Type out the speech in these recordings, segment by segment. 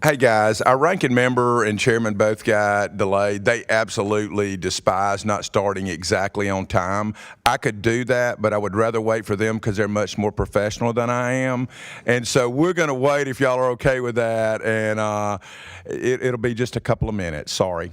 Hey guys, our ranking member and chairman both got delayed. They absolutely despise not starting exactly on time. I could do that, but I would rather wait for them because they're much more professional than I am. And so we're going to wait if y'all are okay with that, and it'll be just a couple of minutes. Sorry.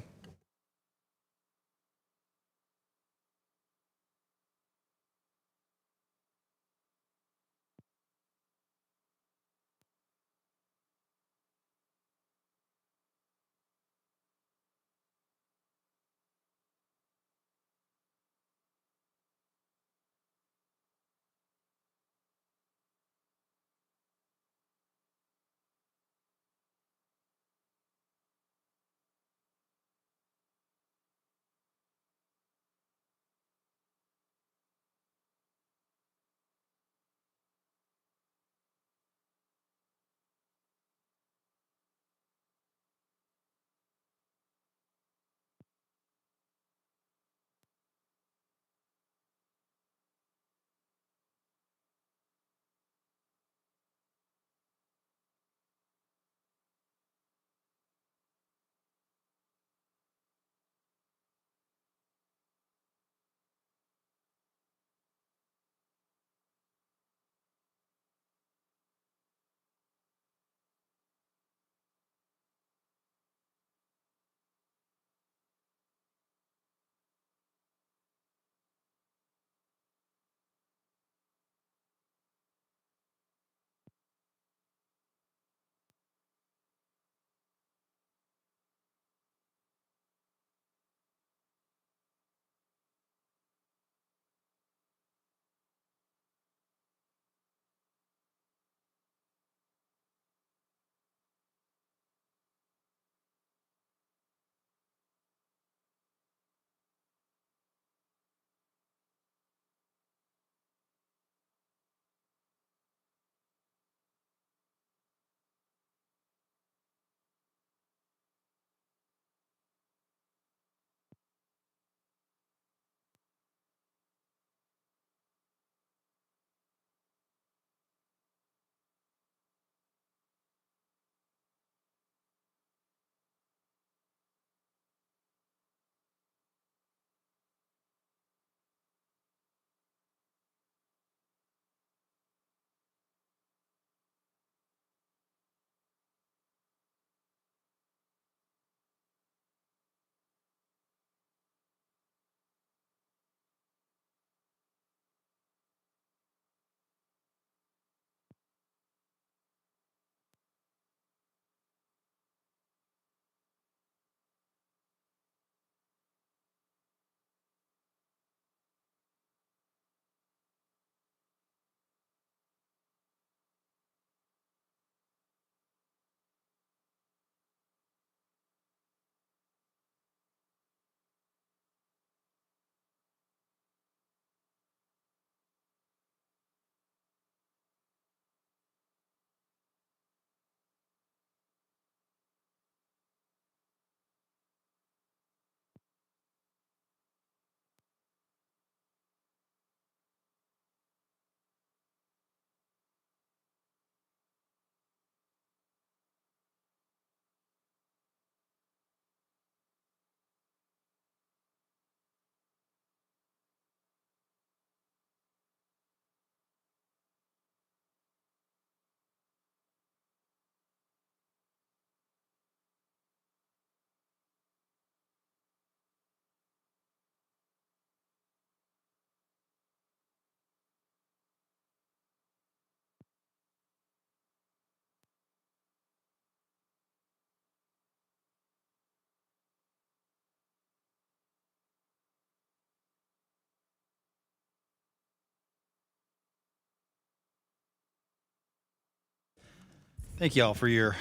Thank you all for your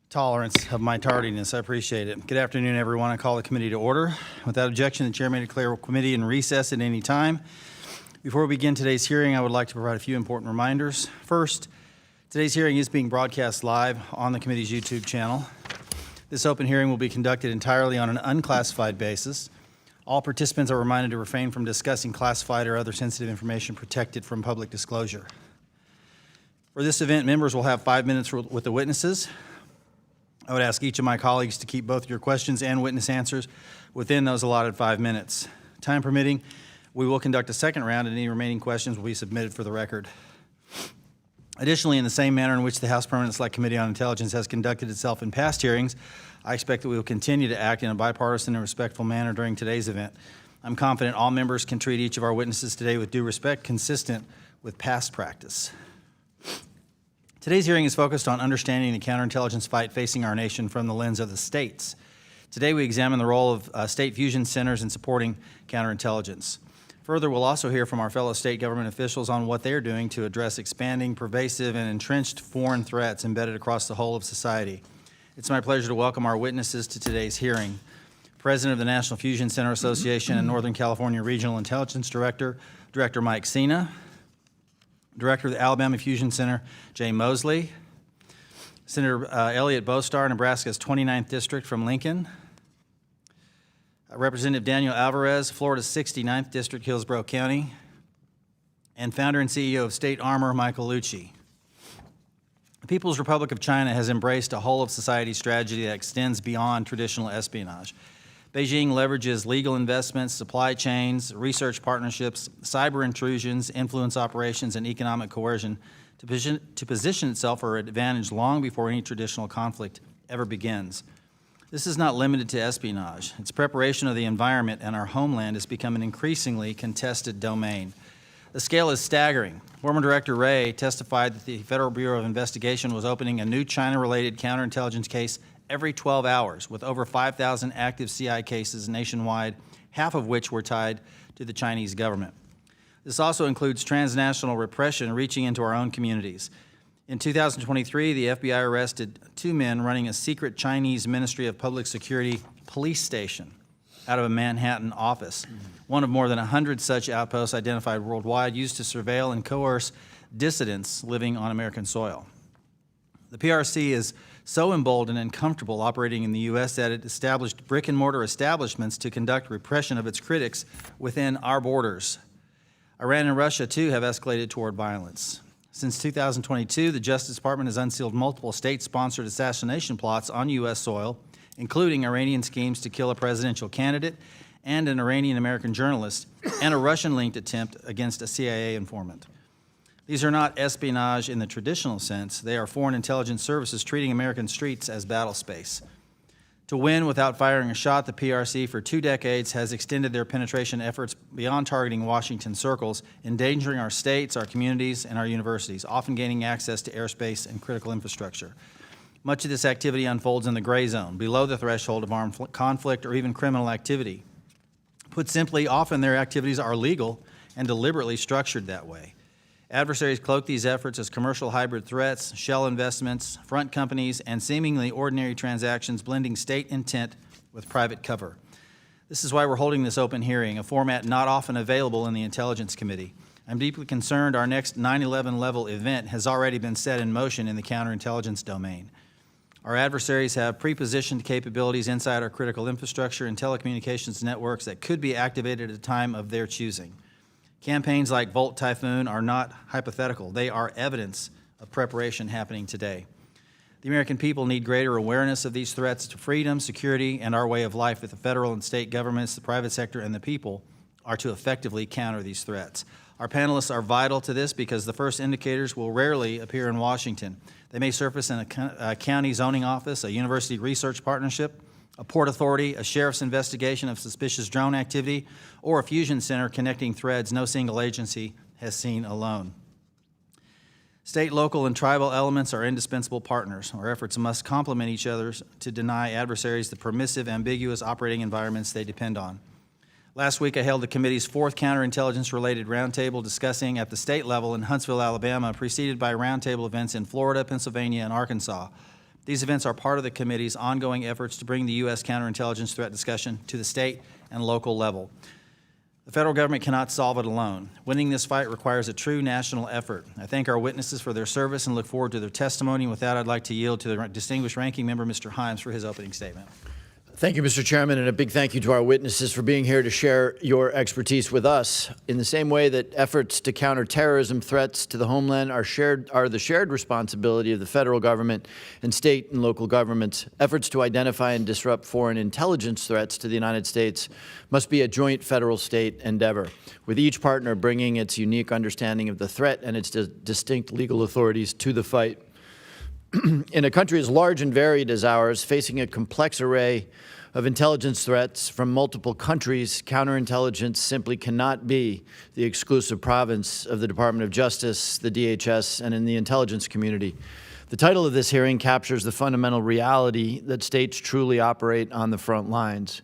tolerance of my tardiness. I appreciate it. Good afternoon, everyone. I call the committee to order. Without objection, the chair may declare a committee in recess at any time. Before we begin today's hearing, I would like to provide a few important reminders. First, today's hearing is being broadcast live on the committee's YouTube channel. This open hearing will be conducted entirely on an unclassified basis. All participants are reminded to refrain from discussing classified or other sensitive information protected from public disclosure. For this event, members will have 5 minutes with the witnesses. I would ask each of my colleagues to keep both your questions and witness answers within those allotted 5 minutes. Time permitting, we will conduct a second round, and any remaining questions will be submitted for the record. Additionally, in the same manner in which the House Permanent Select Committee on Intelligence has conducted itself in past hearings, I expect that we will continue to act in a bipartisan and respectful manner during today's event. I'm confident all members can treat each of our witnesses today with due respect, consistent with past practice. Today's hearing is focused on understanding the counterintelligence fight facing our nation from the lens of the states. Today, we examine the role of state fusion centers in supporting counterintelligence. Further, we'll also hear from our fellow state government officials on what they're doing to address expanding, pervasive, and entrenched foreign threats embedded across the whole of society. It's my pleasure to welcome our witnesses to today's hearing. President of the National Fusion Center Association and Northern California Regional Intelligence Director, Director Mike Sena. Director of the Alabama Fusion Center, Jay Mosley. Senator Elliot Bostar, Nebraska's 29th District from Lincoln. Representative Daniel Alvarez, Florida's 69th District, Hillsborough County. And founder and CEO of State Armor, Michael Lucci. The People's Republic of China has embraced a whole-of-society strategy that extends beyond traditional espionage. Beijing leverages legal investments, supply chains, research partnerships, cyber intrusions, influence operations, and economic coercion to position itself for an advantage long before any traditional conflict ever begins. This is not limited to espionage. Its preparation of the environment and our homeland has become an increasingly contested domain. The scale is staggering. Former Director Wray testified that the Federal Bureau of Investigation was opening a new China-related counterintelligence case every 12 hours, with over 5,000 active CI cases nationwide, half of which were tied to the Chinese government. This also includes transnational repression reaching into our own communities. In 2023, the FBI arrested 2 men running a secret Chinese Ministry of Public Security police station out of a Manhattan office, one of more than 100 such outposts identified worldwide used to surveil and coerce dissidents living on American soil. The PRC is so emboldened and comfortable operating in the U.S. that it established brick-and-mortar establishments to conduct repression of its critics within our borders. Iran and Russia, too, have escalated toward violence. Since 2022, the Justice Department has unsealed multiple state-sponsored assassination plots on U.S. soil, including Iranian schemes to kill a presidential candidate and an Iranian-American journalist, and a Russian-linked attempt against a CIA informant. These are not espionage in the traditional sense. They are foreign intelligence services treating American streets as battle space. To win without firing a shot, the PRC for 2 decades has extended their penetration efforts beyond targeting Washington circles, endangering our states, our communities, and our universities, often gaining access to airspace and critical infrastructure. Much of this activity unfolds in the gray zone, below the threshold of armed conflict or even criminal activity. Put simply, often their activities are legal and deliberately structured that way. Adversaries cloak these efforts as commercial hybrid threats, shell investments, front companies, and seemingly ordinary transactions blending state intent with private cover. This is why we're holding this open hearing, a format not often available in the Intelligence Committee. I'm deeply concerned our next 9/11 level event has already been set in motion in the counterintelligence domain. Our adversaries have pre-positioned capabilities inside our critical infrastructure and telecommunications networks that could be activated at a time of their choosing. Campaigns like Volt Typhoon are not hypothetical. They are evidence of preparation happening today. The American people need greater awareness of these threats to freedom, security, and our way of life if the federal and state governments, the private sector, and the people are to effectively counter these threats. Our panelists are vital to this because the first indicators will rarely appear in Washington. They may surface in a county zoning office, a university research partnership, a port authority, a sheriff's investigation of suspicious drone activity, or a fusion center connecting threads no single agency has seen alone. State, local, and tribal elements are indispensable partners. Our efforts must complement each other to deny adversaries the permissive, ambiguous operating environments they depend on. Last week, I held the committee's 4th counterintelligence-related roundtable discussing at the state level in Huntsville, Alabama, preceded by roundtable events in Florida, Pennsylvania, and Arkansas. These events are part of the committee's ongoing efforts to bring the U.S. counterintelligence threat discussion to the state and local level. The federal government cannot solve it alone. Winning this fight requires a true national effort. I thank our witnesses for their service and look forward to their testimony. With that, I'd like to yield to the distinguished ranking member, Mr. Himes, for his opening statement. Thank you, Mr. Chairman, and a big thank you to our witnesses for being here to share your expertise with us. In the same way that efforts to counter terrorism threats to the homeland are the shared responsibility of the federal government and state and local governments, efforts to identify and disrupt foreign intelligence threats to the United States must be a joint federal-state endeavor, with each partner bringing its unique understanding of the threat and its distinct legal authorities to the fight. In a country as large and varied as ours, facing a complex array of intelligence threats from multiple countries, counterintelligence simply cannot be the exclusive province of the Department of Justice, the DHS, and in the intelligence community. The title of this hearing captures the fundamental reality that states truly operate on the front lines.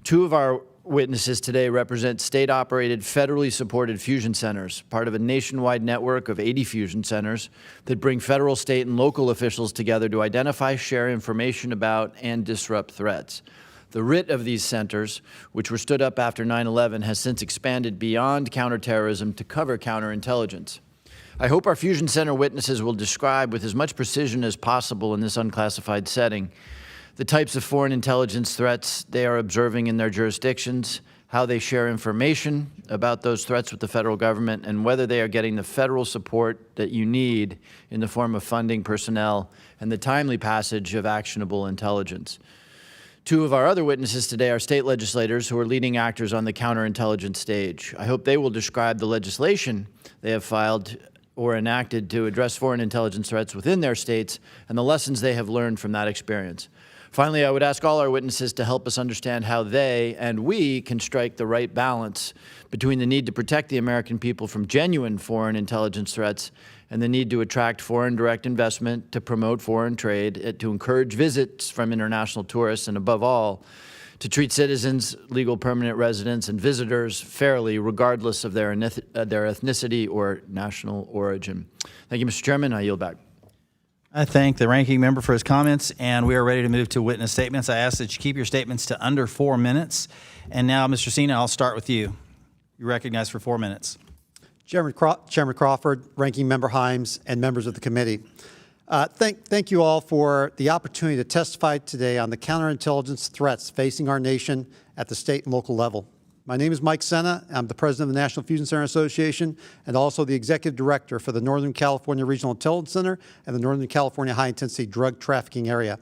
Two of our witnesses today represent state-operated, federally supported fusion centers, part of a nationwide network of 80 fusion centers that bring federal, state, and local officials together to identify, share information about, and disrupt threats. The writ of these centers, which were stood up after 9/11, has since expanded beyond counterterrorism to cover counterintelligence. I hope our fusion center witnesses will describe with as much precision as possible in this unclassified setting the types of foreign intelligence threats they are observing in their jurisdictions, how they share information about those threats with the federal government, and whether they are getting the federal support that you need in the form of funding, personnel, and the timely passage of actionable intelligence. Two of our other witnesses today are state legislators who are leading actors on the counterintelligence stage. I hope they will describe the legislation they have filed or enacted to address foreign intelligence threats within their states and the lessons they have learned from that experience. Finally, I would ask all our witnesses to help us understand how they and we can strike the right balance between the need to protect the American people from genuine foreign intelligence threats and the need to attract foreign direct investment, to promote foreign trade, to encourage visits from international tourists, and above all, to treat citizens, legal permanent residents, and visitors fairly, regardless of their ethnicity or national origin. Thank you, Mr. Chairman. I yield back. I thank the ranking member for his comments, and we are ready to move to witness statements. I ask that you keep your statements to under 4 minutes. And now, Mr. Cena, I'll start with you. You're recognized for 4 minutes. Chairman Crawford, Ranking Member Himes, and members of the committee. Thank you all for the opportunity to testify today on the counterintelligence threats facing our nation at the state and local level. My name is Mike Sena. I'm the president of the National Fusion Center Association and also the executive director for the Northern California Regional Intelligence Center and the Northern California High Intensity Drug Trafficking Area.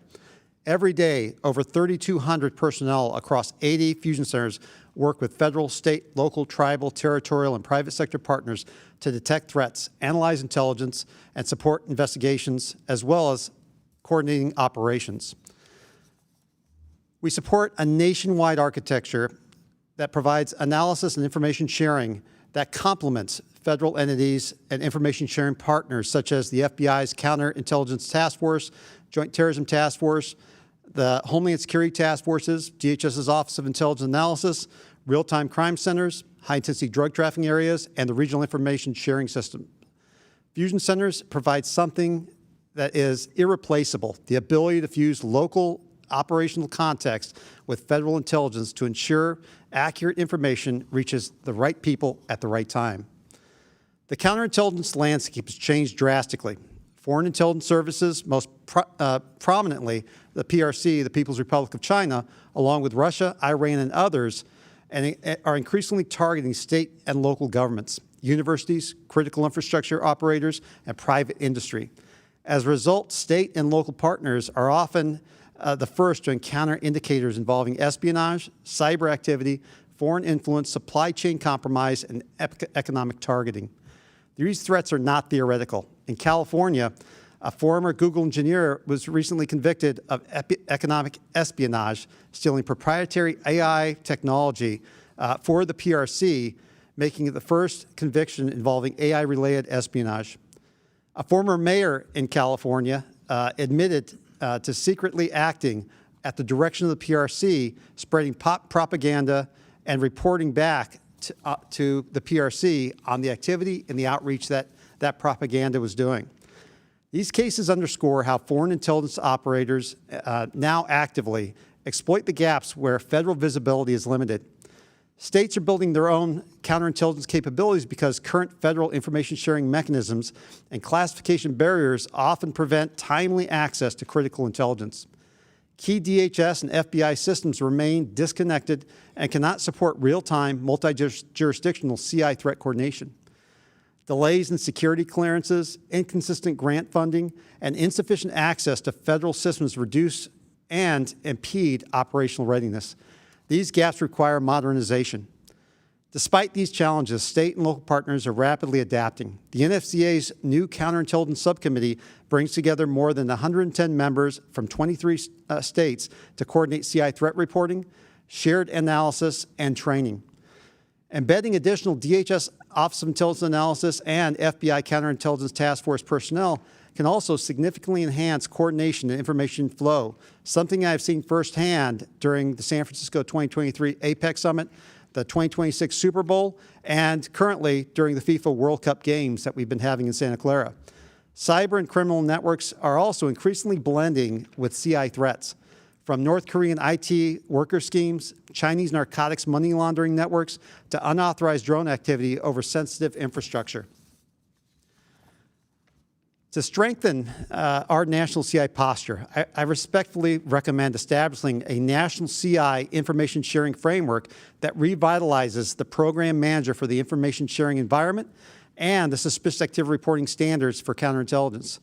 Every day, over 3,200 personnel across 80 fusion centers work with federal, state, local, tribal, territorial, and private sector partners to detect threats, analyze intelligence, and support investigations, as well as coordinating operations. We support a nationwide architecture that provides analysis and information sharing that complements federal entities and information sharing partners such as the FBI's Counterintelligence Task Force, Joint Terrorism Task Force, the Homeland Security Task Forces, DHS's Office of Intelligence Analysis, real-time crime centers, high-intensity drug trafficking areas, and the Regional Information Sharing System. Fusion centers provide something that is irreplaceable, the ability to fuse local operational context with federal intelligence to ensure accurate information reaches the right people at the right time. The counterintelligence landscape has changed drastically. Foreign intelligence services, most prominently the PRC, the People's Republic of China, along with Russia, Iran, and others, are increasingly targeting state and local governments, universities, critical infrastructure operators, and private industry. As a result, state and local partners are often the first to encounter indicators involving espionage, cyber activity, foreign influence, supply chain compromise, and economic targeting. These threats are not theoretical. In California, a former Google engineer was recently convicted of economic espionage, stealing proprietary AI technology for the PRC, making it the first conviction involving AI-related espionage. A former mayor in California admitted to secretly acting at the direction of the PRC, spreading propaganda and reporting back to the PRC on the activity and the outreach that propaganda was doing. These cases underscore how foreign intelligence operators now actively exploit the gaps where federal visibility is limited. States are building their own counterintelligence capabilities because current federal information sharing mechanisms and classification barriers often prevent timely access to critical intelligence. Key DHS and FBI systems remain disconnected and cannot support real-time, multi-jurisdictional CI threat coordination. Delays in security clearances, inconsistent grant funding, and insufficient access to federal systems reduce and impede operational readiness. These gaps require modernization. Despite these challenges, state and local partners are rapidly adapting. The NFCA's new Counterintelligence Subcommittee brings together more than 110 members from 23 states to coordinate CI threat reporting, shared analysis, and training. Embedding additional DHS Office of Intelligence Analysis and FBI Counterintelligence Task Force personnel can also significantly enhance coordination and information flow, something I've seen firsthand during the San Francisco 2023 APEC Summit, the 2026 Super Bowl, and currently during the FIFA World Cup games that we've been having in Santa Clara. Cyber and criminal networks are also increasingly blending with CI threats, from North Korean IT worker schemes, Chinese narcotics money laundering networks, to unauthorized drone activity over sensitive infrastructure. To strengthen our national CI posture, I respectfully recommend establishing a national CI information sharing framework that revitalizes the program manager for the information sharing environment and the suspicious activity reporting standards for counterintelligence,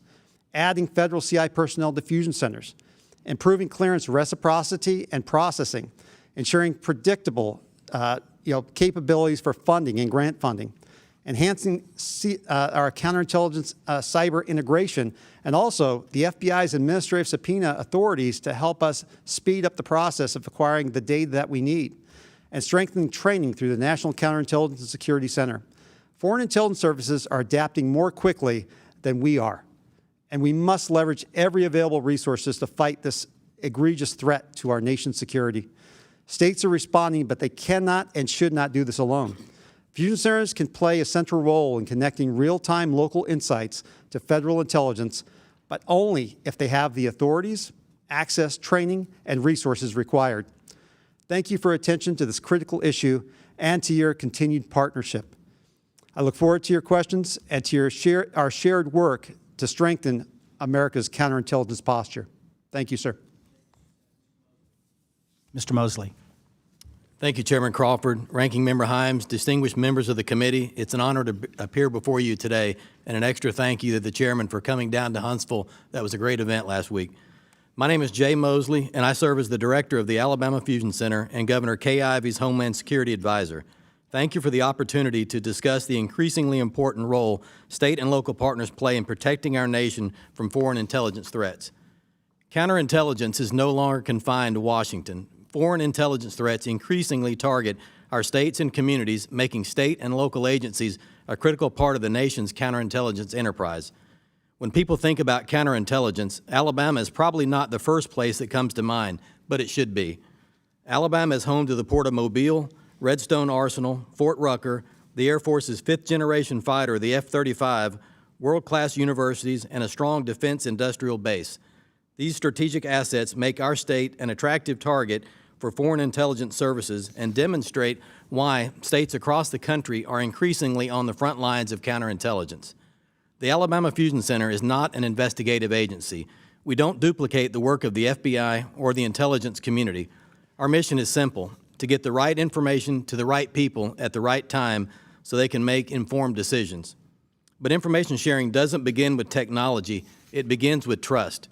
adding federal CI personnel diffusion centers, improving clearance reciprocity and processing, ensuring predictable capabilities for funding and grant funding, enhancing our counterintelligence cyber integration, and also the FBI's administrative subpoena authorities to help us speed up the process of acquiring the data that we need, and strengthening training through the National Counterintelligence and Security Center. Foreign intelligence services are adapting more quickly than we are, and we must leverage every available resources to fight this egregious threat to our nation's security. States are responding, but they cannot and should not do this alone. Fusion centers can play a central role in connecting real-time local insights to federal intelligence, but only if they have the authorities, access, training, and resources required. Thank you for your attention to this critical issue and to your continued partnership. I look forward to your questions and to our shared work to strengthen America's counterintelligence posture. Thank you, sir. Mr. Mosley. Thank you, Chairman Crawford, Ranking Member Himes, distinguished members of the committee. It's an honor to appear before you today, and an extra thank you to the chairman for coming down to Huntsville. That was a great event last week. My name is Jay Mosley, and I serve as the director of the Alabama Fusion Center and Governor Kay Ivey's Homeland Security Advisor. Thank you for the opportunity to discuss the increasingly important role state and local partners play in protecting our nation from foreign intelligence threats. Counterintelligence is no longer confined to Washington. Foreign intelligence threats increasingly target our states and communities, making state and local agencies a critical part of the nation's counterintelligence enterprise. When people think about counterintelligence, Alabama is probably not the first place that comes to mind, but it should be. Alabama is home to the Port of Mobile, Redstone Arsenal, Fort Rucker, the Air Force's fifth-generation fighter, the F-35, world-class universities, and a strong defense industrial base. These strategic assets make our state an attractive target for foreign intelligence services and demonstrate why states across the country are increasingly on the front lines of counterintelligence. The Alabama Fusion Center is not an investigative agency. We don't duplicate the work of the FBI or the intelligence community. Our mission is simple: to get the right information to the right people at the right time so they can make informed decisions. But information sharing doesn't begin with technology, it begins with trust.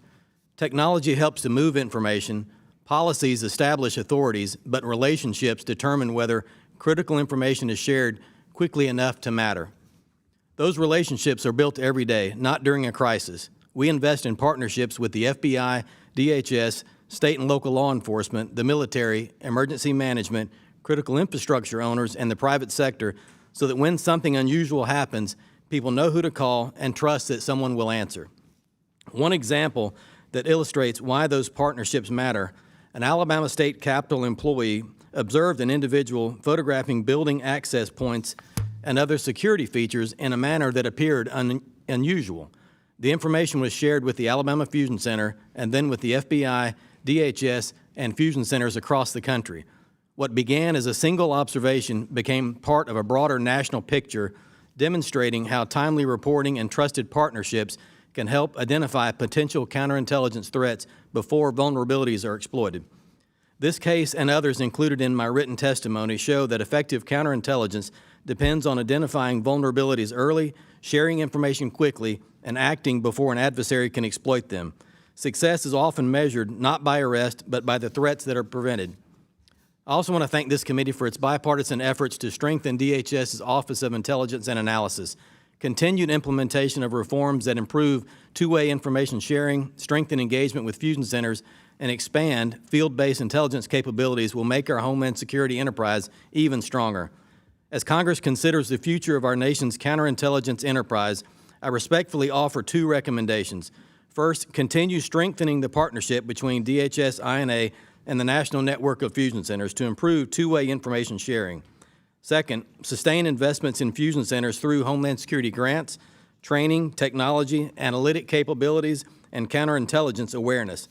Technology helps to move information, policies establish authorities, but relationships determine whether critical information is shared quickly enough to matter. Those relationships are built every day, not during a crisis. We invest in partnerships with the FBI, DHS, state and local law enforcement, the military, emergency management, critical infrastructure owners, and the private sector so that when something unusual happens, people know who to call and trust that someone will answer. One example that illustrates why those partnerships matter: an Alabama State Capitol employee observed an individual photographing building access points and other security features in a manner that appeared unusual. The information was shared with the Alabama Fusion Center and then with the FBI, DHS, and fusion centers across the country. What began as a single observation became part of a broader national picture, demonstrating how timely reporting and trusted partnerships can help identify potential counterintelligence threats before vulnerabilities are exploited. This case and others included in my written testimony show that effective counterintelligence depends on identifying vulnerabilities early, sharing information quickly, and acting before an adversary can exploit them. Success is often measured not by arrest, but by the threats that are prevented. I also want to thank this committee for its bipartisan efforts to strengthen DHS's Office of Intelligence and Analysis. Continued implementation of reforms that improve two-way information sharing, strengthen engagement with fusion centers, and expand field-based intelligence capabilities will make our Homeland Security enterprise even stronger. As Congress considers the future of our nation's counterintelligence enterprise, I respectfully offer two recommendations. First, continue strengthening the partnership between DHS, INA, and the National Network of Fusion Centers to improve two-way information sharing. Second, sustain investments in fusion centers through Homeland Security grants, training, technology, analytic capabilities, and counterintelligence awareness.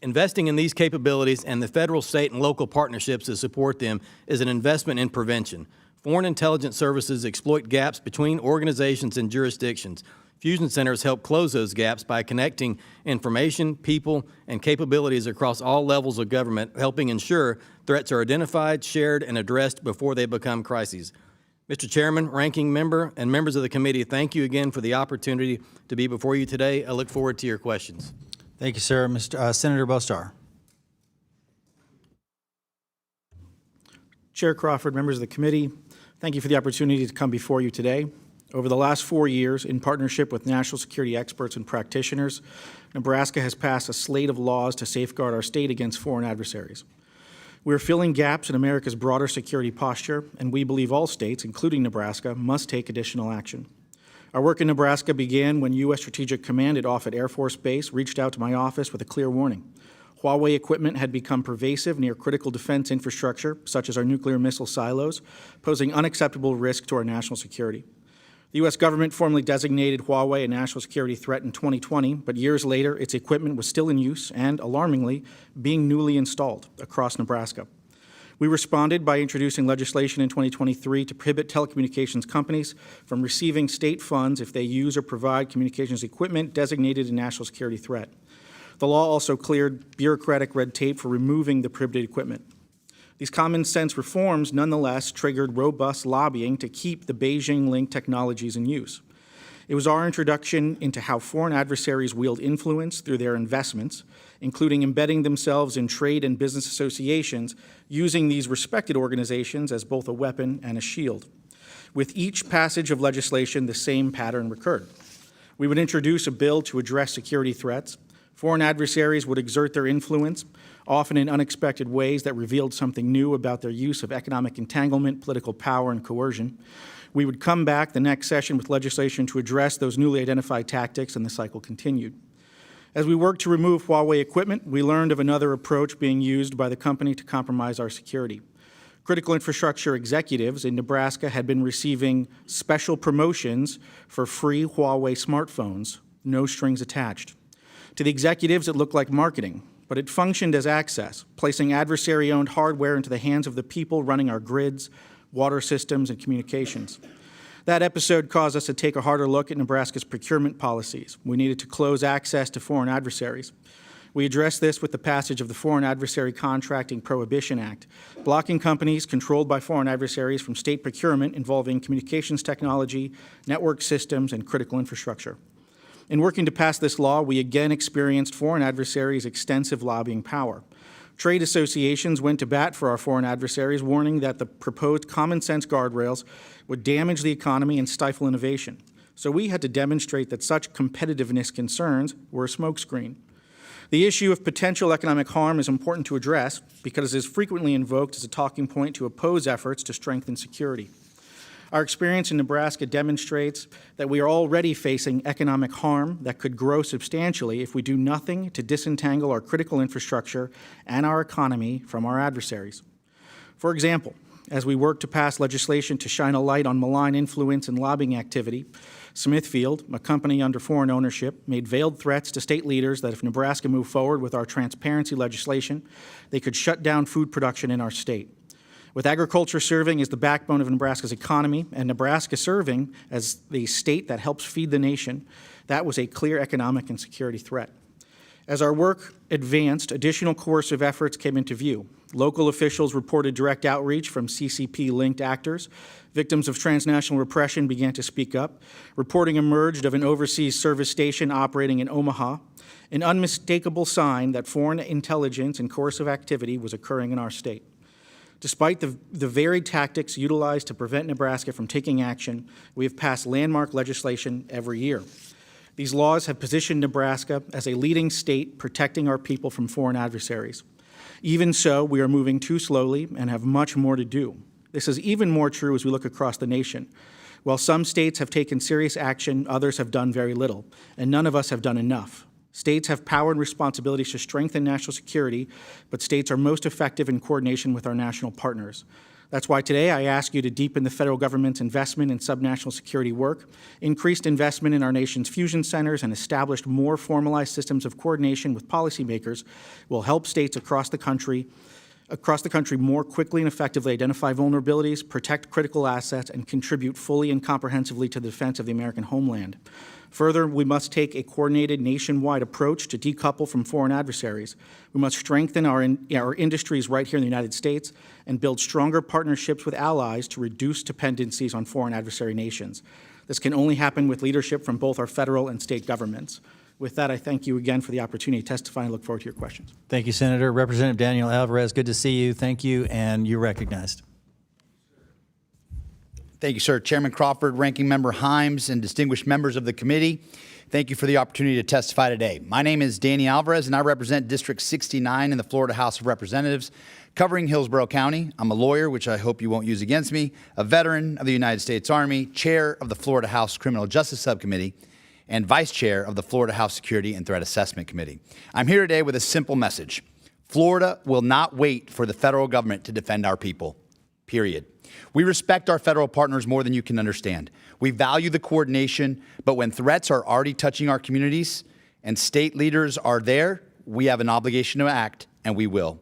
Investing in these capabilities and the federal, state, and local partnerships to support them is an investment in prevention. Foreign intelligence services exploit gaps between organizations and jurisdictions. Fusion centers help close those gaps by connecting information, people, and capabilities across all levels of government, helping ensure threats are identified, shared, and addressed before they become crises. Mr. Chairman, Ranking Member, and members of the committee, thank you again for the opportunity to be before you today. I look forward to your questions. Thank you, sir. Senator Bostar. Chair Crawford, members of the committee, thank you for the opportunity to come before you today. Over the last 4 years, in partnership with national security experts and practitioners, Nebraska has passed a slate of laws to safeguard our state against foreign adversaries. We are filling gaps in America's broader security posture, and we believe all states, including Nebraska, must take additional action. Our work in Nebraska began when U.S. Strategic Command at Offutt Air Force Base reached out to my office with a clear warning. Huawei equipment had become pervasive near critical defense infrastructure, such as our nuclear missile silos, posing unacceptable risk to our national security. The U.S. government formally designated Huawei a national security threat in 2020, but years later, its equipment was still in use and, alarmingly, being newly installed across Nebraska. We responded by introducing legislation in 2023 to prohibit telecommunications companies from receiving state funds if they use or provide communications equipment designated a national security threat. The law also cleared bureaucratic red tape for removing the prohibited equipment. These common sense reforms nonetheless triggered robust lobbying to keep the Beijing-linked technologies in use. It was our introduction into how foreign adversaries wield influence through their investments, including embedding themselves in trade and business associations, using these respected organizations as both a weapon and a shield. With each passage of legislation, the same pattern recurred. We would introduce a bill to address security threats. Foreign adversaries would exert their influence, often in unexpected ways that revealed something new about their use of economic entanglement, political power, and coercion. We would come back the next session with legislation to address those newly identified tactics, and the cycle continued. As we worked to remove Huawei equipment, we learned of another approach being used by the company to compromise our security. Critical infrastructure executives in Nebraska had been receiving special promotions for free Huawei smartphones, no strings attached. To the executives, it looked like marketing, but it functioned as access, placing adversary-owned hardware into the hands of the people running our grids, water systems, and communications. That episode caused us to take a harder look at Nebraska's procurement policies. We needed to close access to foreign adversaries. We addressed this with the passage of the Foreign Adversary Contracting Prohibition Act, blocking companies controlled by foreign adversaries from state procurement involving communications technology, network systems, and critical infrastructure. In working to pass this law, we again experienced foreign adversaries' extensive lobbying power. Trade associations went to bat for our foreign adversaries, warning that the proposed common-sense guardrails would damage the economy and stifle innovation. So we had to demonstrate that such competitiveness concerns were a smokescreen. The issue of potential economic harm is important to address because it is frequently invoked as a talking point to oppose efforts to strengthen security. Our experience in Nebraska demonstrates that we are already facing economic harm that could grow substantially if we do nothing to disentangle our critical infrastructure and our economy from our adversaries. For example, as we work to pass legislation to shine a light on malign influence and lobbying activity, Smithfield, a company under foreign ownership, made veiled threats to state leaders that if Nebraska moved forward with our transparency legislation, they could shut down food production in our state. With agriculture serving as the backbone of Nebraska's economy and Nebraska serving as the state that helps feed the nation, that was a clear economic and security threat. As our work advanced, additional coercive efforts came into view. Local officials reported direct outreach from CCP-linked actors. Victims of transnational repression began to speak up. Reporting emerged of an overseas service station operating in Omaha, an unmistakable sign that foreign intelligence and coercive activity was occurring in our state. Despite the varied tactics utilized to prevent Nebraska from taking action, we have passed landmark legislation every year. These laws have positioned Nebraska as a leading state protecting our people from foreign adversaries. Even so, we are moving too slowly and have much more to do. This is even more true as we look across the nation. While some states have taken serious action, others have done very little, and none of us have done enough. States have power and responsibilities to strengthen national security, but states are most effective in coordination with our national partners. That's why today I ask you to deepen the federal government's investment in subnational security work, increased investment in our nation's fusion centers, and established more formalized systems of coordination with policymakers will help states across the country more quickly and effectively identify vulnerabilities, protect critical assets, and contribute fully and comprehensively to the defense of the American homeland. Further, we must take a coordinated nationwide approach to decouple from foreign adversaries. We must strengthen our industries right here in the United States and build stronger partnerships with allies to reduce dependencies on foreign adversary nations. This can only happen with leadership from both our federal and state governments. With that, I thank you again for the opportunity to testify and look forward to your questions. Thank you, Senator. Representative Daniel Alvarez, good to see you. Thank you, and you're recognized. Thank you, sir. Chairman Crawford, Ranking Member Himes, and distinguished members of the committee, thank you for the opportunity to testify today. My name is Danny Alvarez, and I represent District 69 in the Florida House of Representatives, covering Hillsborough County. I'm a lawyer, which I hope you won't use against me, a veteran of the United States Army, chair of the Florida House Criminal Justice Subcommittee, and vice chair of the Florida House Security and Threat Assessment Committee. I'm here today with a simple message. Florida will not wait for the federal government to defend our people, period. We respect our federal partners more than you can understand. We value the coordination, but when threats are already touching our communities and state leaders are there, we have an obligation to act, and we will.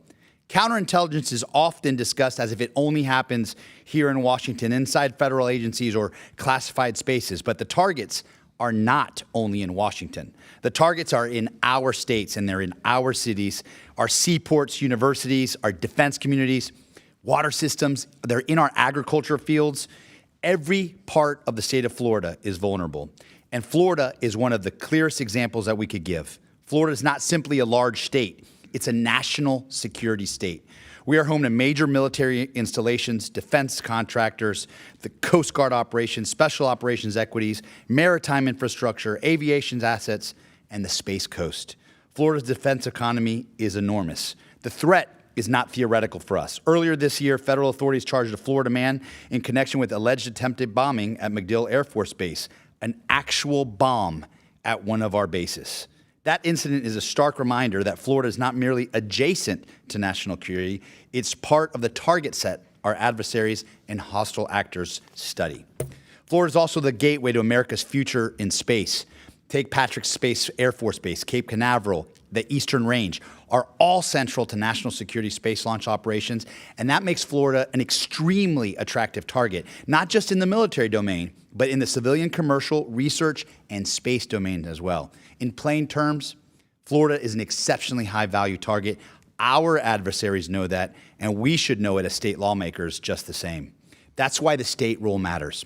Counterintelligence is often discussed as if it only happens here in Washington, inside federal agencies or classified spaces, but the targets are not only in Washington. The targets are in our states, and they're in our cities, our seaports, universities, our defense communities, water systems. They're in our agriculture fields. Every part of the state of Florida is vulnerable. And Florida is one of the clearest examples that we could give. Florida is not simply a large state. It's a national security state. We are home to major military installations, defense contractors, the Coast Guard operations, special operations equities, maritime infrastructure, aviation assets, and the Space Coast. Florida's defense economy is enormous. The threat is not theoretical for us. Earlier this year, federal authorities charged a Florida man in connection with alleged attempted bombing at MacDill Air Force Base, an actual bomb at one of our bases. That incident is a stark reminder that Florida is not merely adjacent to national security, it's part of the target set our adversaries and hostile actors study. Florida is also the gateway to America's future in space. Take Patrick Space Air Force Base, Cape Canaveral, the Eastern Range are all central to national security space launch operations, and that makes Florida an extremely attractive target, not just in the military domain, but in the civilian, commercial, research, and space domain as well. In plain terms, Florida is an exceptionally high-value target. Our adversaries know that, and we should know it as state lawmakers just the same. That's why the state role matters.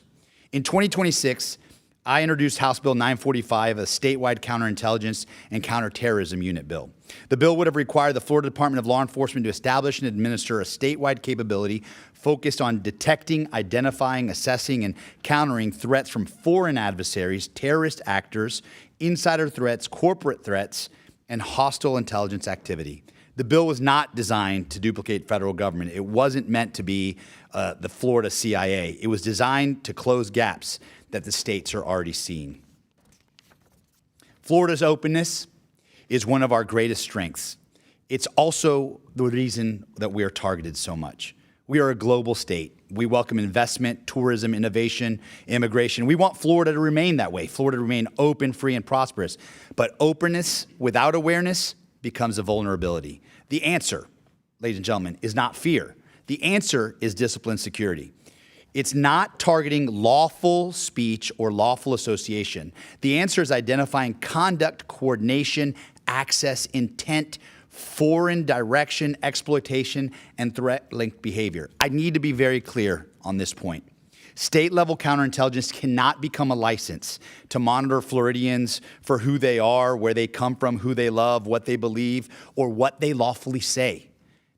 In 2026, I introduced House Bill 945, a statewide counterintelligence and counterterrorism unit bill. The bill would have required the Florida Department of Law Enforcement to establish and administer a statewide capability focused on detecting, identifying, assessing, and countering threats from foreign adversaries, terrorist actors, insider threats, corporate threats, and hostile intelligence activity. The bill was not designed to duplicate federal government. It wasn't meant to be the Florida CIA. It was designed to close gaps that the states are already seeing. Florida's openness is one of our greatest strengths. It's also the reason that we are targeted so much. We are a global state. We welcome investment, tourism, innovation, immigration. We want Florida to remain that way, Florida to remain open, free, and prosperous. But openness without awareness becomes a vulnerability. The answer, ladies and gentlemen, is not fear. The answer is disciplined security. It's not targeting lawful speech or lawful association. The answer is identifying conduct, coordination, access, intent, foreign direction, exploitation, and threat-linked behavior. I need to be very clear on this point. State-level counterintelligence cannot become a license to monitor Floridians for who they are, where they come from, who they love, what they believe, or what they lawfully say.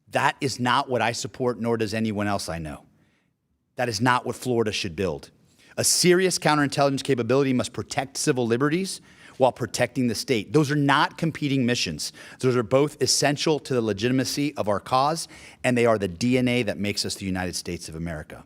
That is not what I support, nor does anyone else I know. That is not what Florida should build. A serious counterintelligence capability must protect civil liberties while protecting the state. Those are not competing missions. Those are both essential to the legitimacy of our cause, and they are the DNA that makes us the United States of America.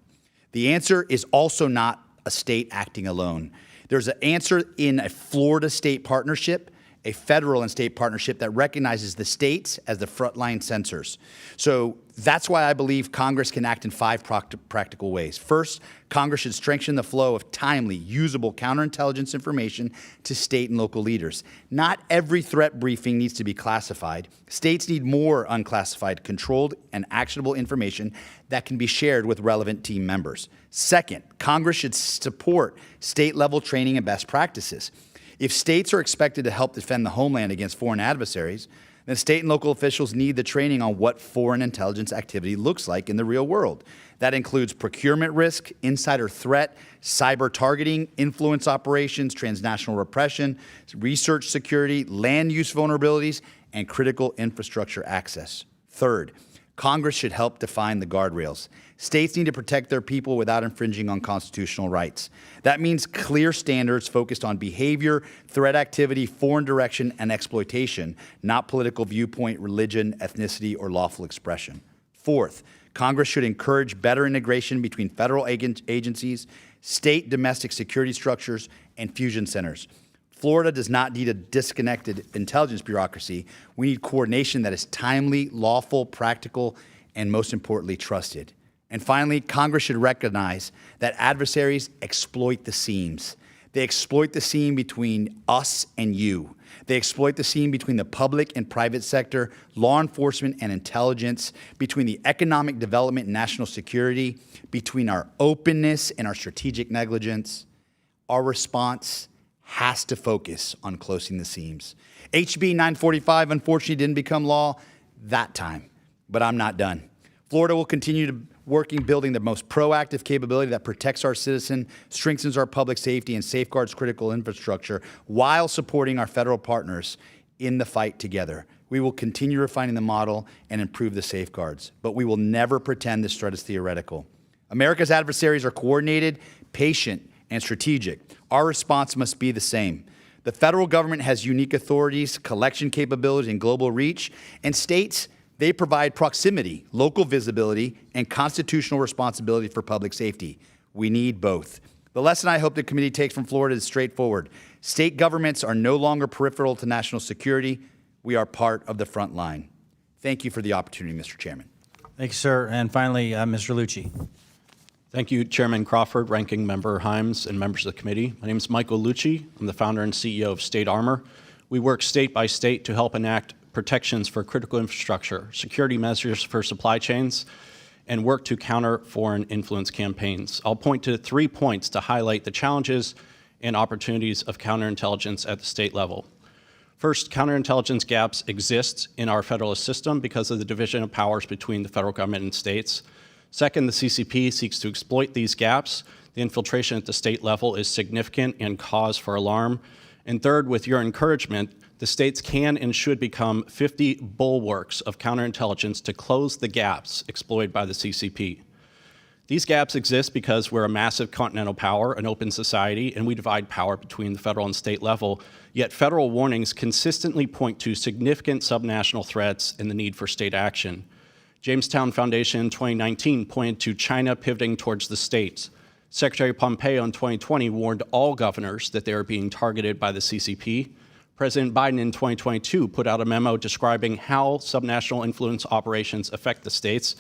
The answer is also not a state acting alone. There's an answer in a Florida-state partnership, a federal and state partnership that recognizes the states as the frontline sensors. So that's why I believe Congress can act in 5 practical ways. First, Congress should strengthen the flow of timely, usable counterintelligence information to state and local leaders. Not every threat briefing needs to be classified. States need more unclassified, controlled, and actionable information that can be shared with relevant team members. Second, Congress should support state-level training and best practices. If states are expected to help defend the homeland against foreign adversaries, then state and local officials need the training on what foreign intelligence activity looks like in the real world. That includes procurement risk, insider threat, cyber targeting, influence operations, transnational repression, research security, land use vulnerabilities, and critical infrastructure access. Third, Congress should help define the guardrails. States need to protect their people without infringing on constitutional rights. That means clear standards focused on behavior, threat activity, foreign direction, and exploitation, not political viewpoint, religion, ethnicity, or lawful expression. Fourth, Congress should encourage better integration between federal agencies, state domestic security structures, and fusion centers. Florida does not need a disconnected intelligence bureaucracy. We need coordination that is timely, lawful, practical, and most importantly, trusted. And finally, Congress should recognize that adversaries exploit the seams. They exploit the seam between us and you. They exploit the seam between the public and private sector, law enforcement and intelligence, between the economic development and national security, between our openness and our strategic negligence. Our response has to focus on closing the seams. HB 945 unfortunately didn't become law that time, but I'm not done. Florida will continue to building the most proactive capability that protects our citizen, strengthens our public safety, and safeguards critical infrastructure while supporting our federal partners in the fight together. We will continue refining the model and improve the safeguards, but we will never pretend this threat is theoretical. America's adversaries are coordinated, patient, and strategic. Our response must be the same. The federal government has unique authorities, collection capabilities, and global reach, and states, they provide proximity, local visibility, and constitutional responsibility for public safety. We need both. The lesson I hope the committee takes from Florida is straightforward. State governments are no longer peripheral to national security. We are part of the front line. Thank you for the opportunity, Mr. Chairman. Thank you, sir. And finally, Mr. Lucci. Thank you, Chairman Crawford, Ranking Member Himes, and members of the committee. My name is Michael Lucci. I'm the founder and CEO of State Armor. We work state by state to help enact protections for critical infrastructure, security measures for supply chains, and work to counter foreign influence campaigns. I'll point to 3 points to highlight the challenges and opportunities of counterintelligence at the state level. First, counterintelligence gaps exist in our federalist system because of the division of powers between the federal government and states. Second, the CCP seeks to exploit these gaps. The infiltration at the state level is significant and cause for alarm. And third, with your encouragement, the states can and should become 50 bulwarks of counterintelligence to close the gaps exploited by the CCP. These gaps exist because we're a massive continental power, an open society, and we divide power between the federal and state level. Yet federal warnings consistently point to significant subnational threats and the need for state action. Jamestown Foundation in 2019 pointed to China pivoting towards the states. Secretary Pompeo in 2020 warned all governors that they are being targeted by the CCP. President Biden in 2022 put out a memo describing how subnational influence operations affect the states.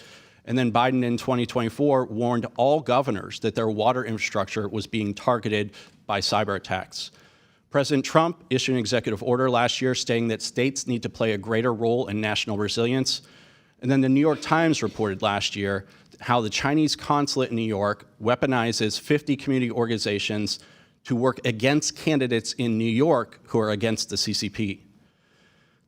And then Biden in 2024 warned all governors that their water infrastructure was being targeted by cyber attacks. President Trump issued an executive order last year stating that states need to play a greater role in national resilience. And then the New York Times reported last year how the Chinese consulate in New York weaponizes 50 community organizations to work against candidates in New York who are against the CCP.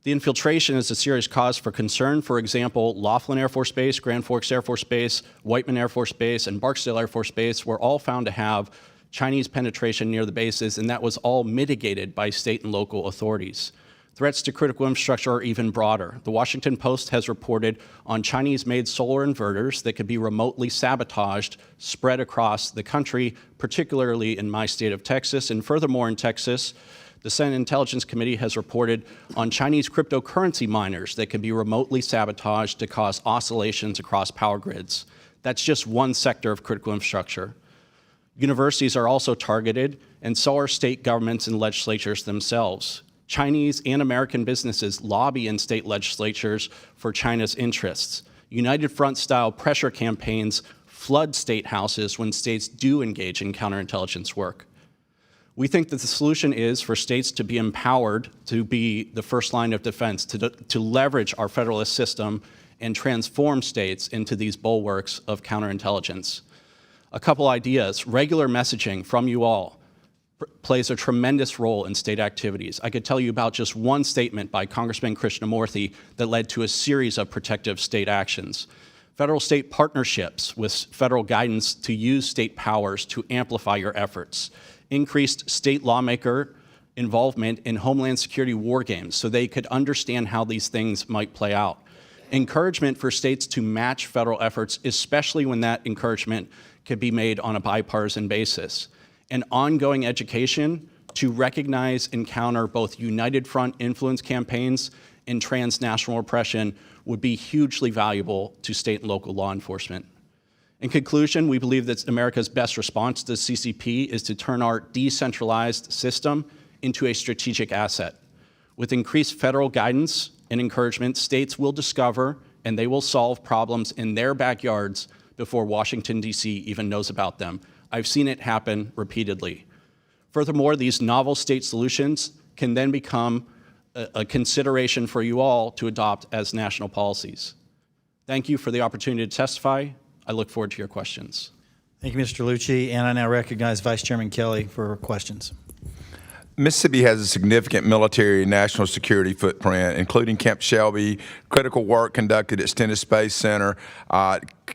The infiltration is a serious cause for concern. For example, Laughlin Air Force Base, Grand Forks Air Force Base, Whiteman Air Force Base, and Barksdale Air Force Base were all found to have Chinese penetration near the bases, and that was all mitigated by state and local authorities. Threats to critical infrastructure are even broader. The Washington Post has reported on Chinese-made solar inverters that could be remotely sabotaged, spread across the country, particularly in my state of Texas. And furthermore, in Texas, the Senate Intelligence Committee has reported on Chinese cryptocurrency miners that can be remotely sabotaged to cause oscillations across power grids. That's just one sector of critical infrastructure. Universities are also targeted, and so are state governments and legislatures themselves. Chinese and American businesses lobby in state legislatures for China's interests. United Front-style pressure campaigns flood state houses when states do engage in counterintelligence work. We think that the solution is for states to be empowered to be the first line of defense, to leverage our federalist system and transform states into these bulwarks of counterintelligence. A couple ideas. Regular messaging from you all plays a tremendous role in state activities. I could tell you about just one statement by Congressman Krishnamurthy that led to a series of protective state actions. Federal-state partnerships with federal guidance to use state powers to amplify your efforts. Increased state lawmaker involvement in Homeland Security war games so they could understand how these things might play out. Encouragement for states to match federal efforts, especially when that encouragement could be made on a bipartisan basis. And ongoing education to recognize and counter both United Front influence campaigns and transnational repression would be hugely valuable to state and local law enforcement. In conclusion, we believe that America's best response to the CCP is to turn our decentralized system into a strategic asset. With increased federal guidance and encouragement, states will discover and they will solve problems in their backyards before Washington, D.C. even knows about them. I've seen it happen repeatedly. Furthermore, these novel state solutions can then become a consideration for you all to adopt as national policies. Thank you for the opportunity to testify. I look forward to your questions. Thank you, Mr. Lucci, and I now recognize Vice Chairman Kelly for questions. Mississippi has a significant military and national security footprint, including Camp Shelby, critical work conducted at Stennis Space Center,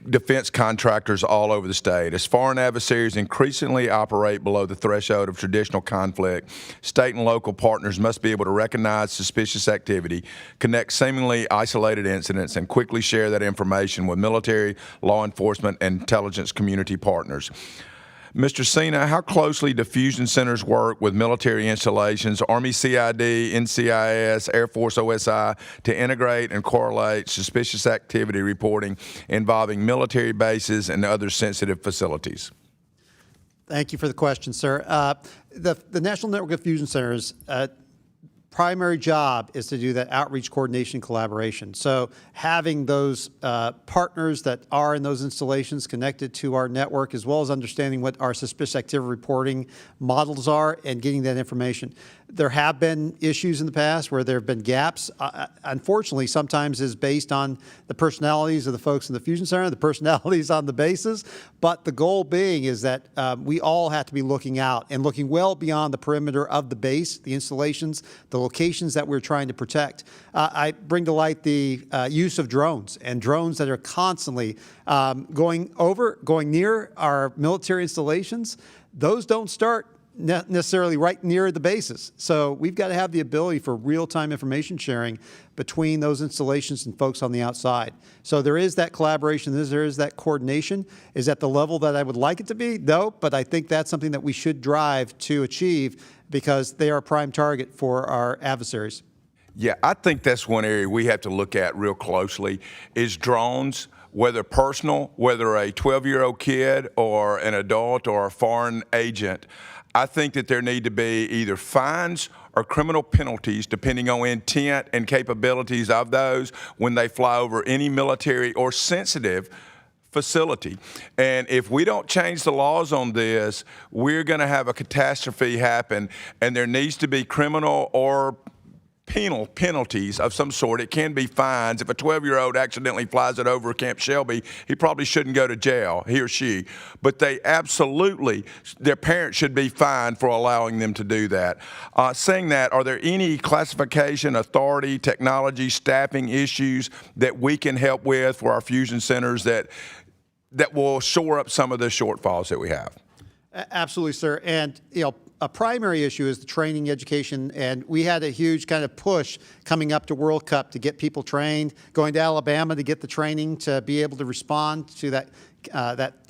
defense contractors all over the state. As foreign adversaries increasingly operate below the threshold of traditional conflict, state and local partners must be able to recognize suspicious activity, connect seemingly isolated incidents, and quickly share that information with military, law enforcement, and intelligence community partners. Mr. Cena, how closely do fusion centers work with military installations, Army CID, NCIS, Air Force OSI, to integrate and correlate suspicious activity reporting involving military bases and other sensitive facilities? Thank you for the question, sir. The National Network of Fusion Centers primary job is to do that outreach, coordination, collaboration. So having those partners that are in those installations connected to our network, as well as understanding what our suspicious activity reporting models are and getting that information. There have been issues in the past where there have been gaps. Unfortunately, sometimes is based on the personalities of the folks in the Fusion Center, the personalities on the bases. But the goal being is that we all have to be looking out and looking well beyond the perimeter of the base, the installations, the locations that we're trying to protect. I bring to light the use of drones and drones that are constantly going near our military installations. Those don't start necessarily right near the bases. So we've got to have the ability for real-time information sharing between those installations and folks on the outside. So there is that collaboration, there is that coordination. Is at the level that I would like it to be? No, but I think that's something that we should drive to achieve because they are a prime target for our adversaries. Yeah, I think that's one area we have to look at real closely is drones, whether personal, whether a 12-year-old kid or an adult or a foreign agent. I think that there need to be either fines or criminal penalties, depending on intent and capabilities of those, when they fly over any military or sensitive facility. And if we don't change the laws on this, we're going to have a catastrophe happen, and there needs to be criminal or penalties of some sort. It can be fines. If a 12-year-old accidentally flies it over Camp Shelby, he probably shouldn't go to jail, he or she. But they absolutely, their parents should be fined for allowing them to do that. Saying that, are there any classification, authority, technology, staffing issues that we can help with for our fusion centers that will shore up some of the shortfalls that we have? Absolutely, sir. And, a primary issue is the training education, and we had a huge kind of push coming up to World Cup to get people trained, going to Alabama to get the training to be able to respond to that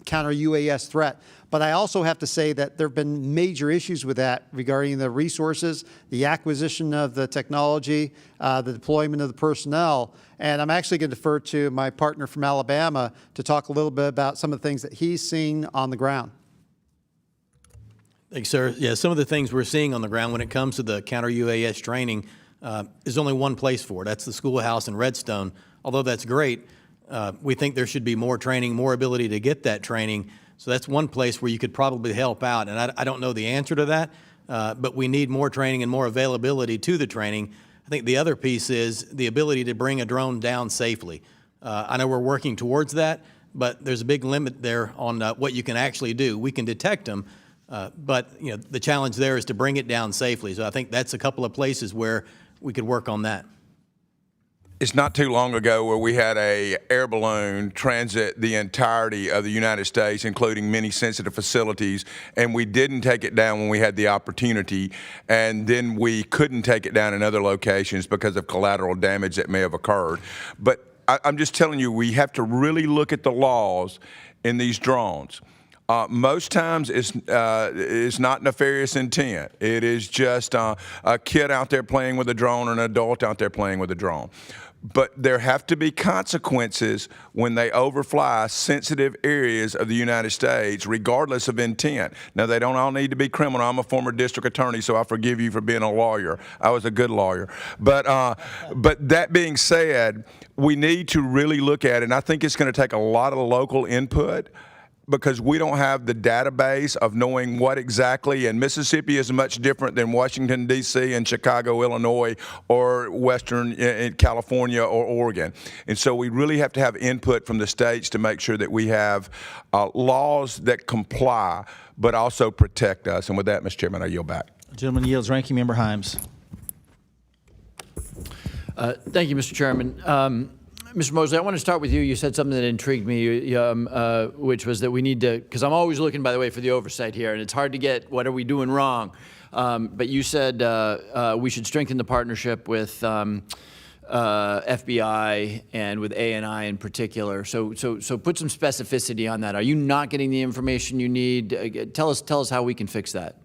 counter-UAS threat. But I also have to say that there have been major issues with that regarding the resources, the acquisition of the technology, the deployment of the personnel. And I'm actually going to defer to my partner from Alabama to talk a little bit about some of the things that he's seen on the ground. Thanks, sir. Yeah, some of the things we're seeing on the ground when it comes to the counter-UAS training is only one place for it. That's the schoolhouse in Redstone. Although that's great, we think there should be more training, more ability to get that training. So that's one place where you could probably help out. And I don't know the answer to that, but we need more training and more availability to the training. I think the other piece is the ability to bring a drone down safely. I know we're working towards that, but there's a big limit there on what you can actually do. We can detect them, but the challenge there is to bring it down safely. So I think that's a couple of places where we could work on that. It's not too long ago where we had a air balloon transit the entirety of the United States, including many sensitive facilities, and we didn't take it down when we had the opportunity, and then we couldn't take it down in other locations because of collateral damage that may have occurred. But I'm just telling you, we have to really look at the laws in these drones. Most times it's not nefarious intent. It is just a kid out there playing with a drone or an adult out there playing with a drone. But there have to be consequences when they overfly sensitive areas of the United States, regardless of intent. Now, they don't all need to be criminal. I'm a former district attorney, so I forgive you for being a lawyer. I was a good lawyer. But that being said, we need to really look at it, and I think it's going to take a lot of local input, because we don't have the database of knowing what exactly, and Mississippi is much different than Washington, D.C. and Chicago, Illinois, or Western California or Oregon. And so we really have to have input from the states to make sure that we have laws that comply but also protect us. And with that, Mr. Chairman, I yield back. Gentleman yields. Ranking Member Himes. Thank you, Mr. Chairman. Mr. Mosley, I want to start with you. You said something that intrigued me, which was that we need to, because I'm always looking, by the way, for the oversight here, and it's hard to get what are we doing wrong. But you said we should strengthen the partnership with FBI and with ANI in particular. So put some specificity on that. Are you not getting the information you need? Tell us how we can fix that.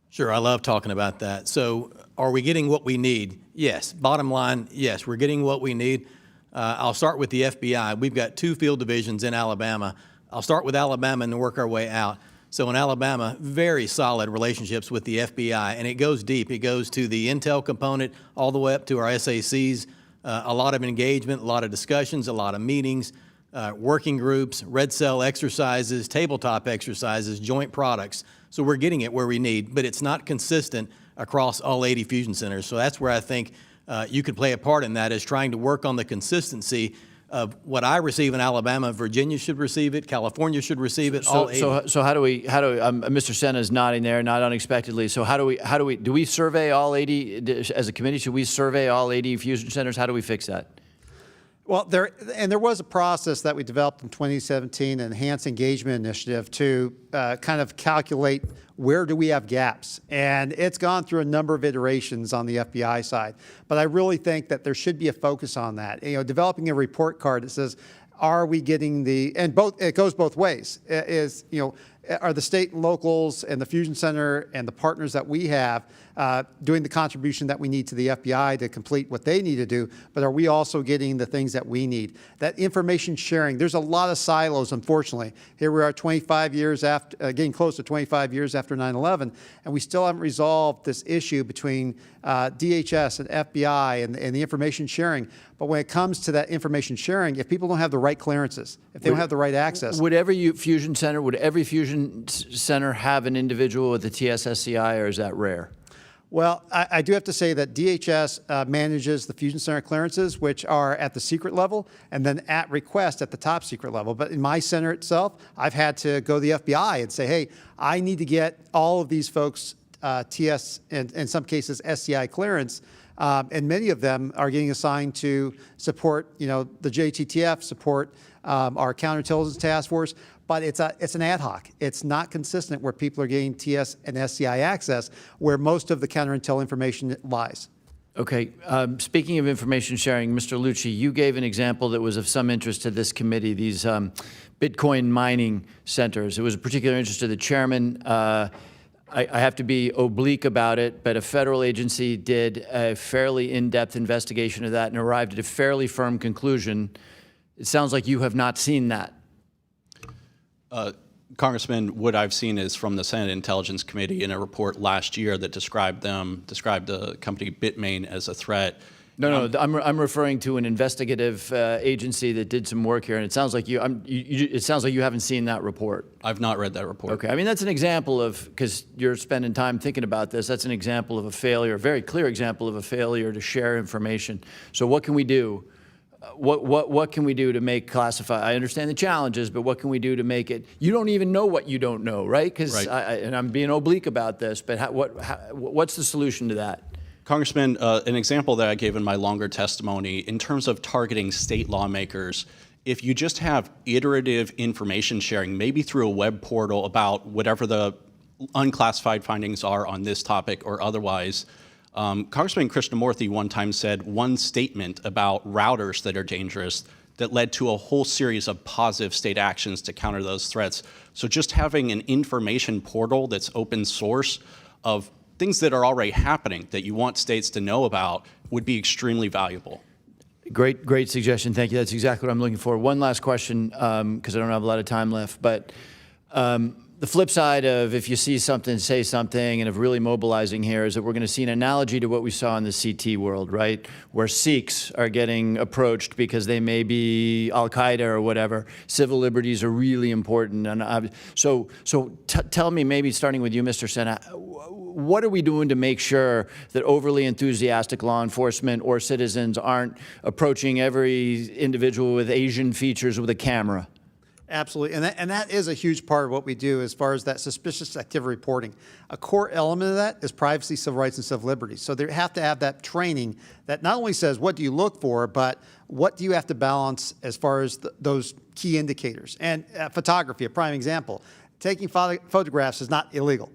Sure, I love talking about that. So are we getting what we need? Yes. Bottom line, yes, we're getting what we need. I'll start with the FBI. We've got 2 field divisions in Alabama. I'll start with Alabama and work our way out. So in Alabama, very solid relationships with the FBI, and it goes deep. It goes to the intel component all the way up to our SACs. A lot of engagement, a lot of discussions, a lot of meetings, working groups, red cell exercises, tabletop exercises, joint products. So we're getting it where we need, but it's not consistent across all 80 fusion centers. So that's where I think you could play a part in that, is trying to work on the consistency of what I receive in Alabama. Virginia should receive it. California should receive it. All 80. So how do we Mr. Senna is nodding there, not unexpectedly. So do we survey all 80 as a committee? Should we survey all 80 fusion centers? How do we fix that? Well, there was a process that we developed in 2017, an enhanced engagement initiative, to kind of calculate where do we have gaps. And it's gone through a number of iterations on the FBI side. But I really think that there should be a focus on that. Developing a report card that says, are we getting it goes both ways. Are the state and locals and the Fusion Center and the partners that we have doing the contribution that we need to the FBI to complete what they need to do, but are we also getting the things that we need? That information sharing, there's a lot of silos, unfortunately. Here we are 25 years after, getting close to 25 years after 9/11, and we still haven't resolved this issue between DHS and FBI and the information sharing. But when it comes to that information sharing, if people don't have the right clearances, if they don't have the right access. Would every fusion center have an individual with the TSSCI, or is that rare? Well, I do have to say that DHS manages the Fusion Center clearances, which are at the secret level, and then at request at the top secret level. But in my center itself, I've had to go to the FBI and say, hey, I need to get all of these folks TS, and in some cases, SCI clearance. And many of them are getting assigned to support, the JTTF, support our counterintelligence task force. But it's an ad hoc. It's not consistent where people are getting TS and SCI access, where most of the counterintel information lies. Okay. Speaking of information sharing, Mr. Lucci, you gave an example that was of some interest to this committee, these Bitcoin mining centers. It was of particular interest to the chairman. I have to be oblique about it, but a federal agency did a fairly in-depth investigation of that and arrived at a fairly firm conclusion. It sounds like you have not seen that. Congressman, what I've seen is from the Senate Intelligence Committee in a report last year that described the company Bitmain as a threat. No, I'm referring to an investigative agency that did some work here, and it sounds like it sounds like you haven't seen that report. I've not read that report. Okay, I mean that's an example of, because you're spending time thinking about this. That's an example of a failure, a very clear example of a failure to share information. So what can we do? What can we do to make classified? I understand the challenges, but what can we do to make it? You don't even know what you don't know, right? Because and I'm being oblique about this, but what's the solution to that? Congressman, an example that I gave in my longer testimony, in terms of targeting state lawmakers, if you just have iterative information sharing, maybe through a web portal about whatever the unclassified findings are on this topic or otherwise, Congressman Krishnamurthy one time said one statement about routers that are dangerous that led to a whole series of positive state actions to counter those threats. So just having an information portal that's open source of things that are already happening that you want states to know about would be extremely valuable. Great suggestion. Thank you. That's exactly what I'm looking for. One last question, because I don't have a lot of time left, but the flip side of if you see something, say something, and of really mobilizing here is that we're going to see an analogy to what we saw in the CT world, right? Where Sikhs are getting approached because they may be Al-Qaeda or whatever. Civil liberties are really important. And so tell me, maybe starting with you, Mr. Senna, what are we doing to make sure that overly enthusiastic law enforcement or citizens aren't approaching every individual with Asian features with a camera? Absolutely, and that is a huge part of what we do as far as that suspicious activity reporting. A core element of that is privacy, civil rights, and civil liberties. So they have to have that training that not only says what do you look for, but what do you have to balance as far as those key indicators. And photography, a prime example. Taking photographs is not illegal.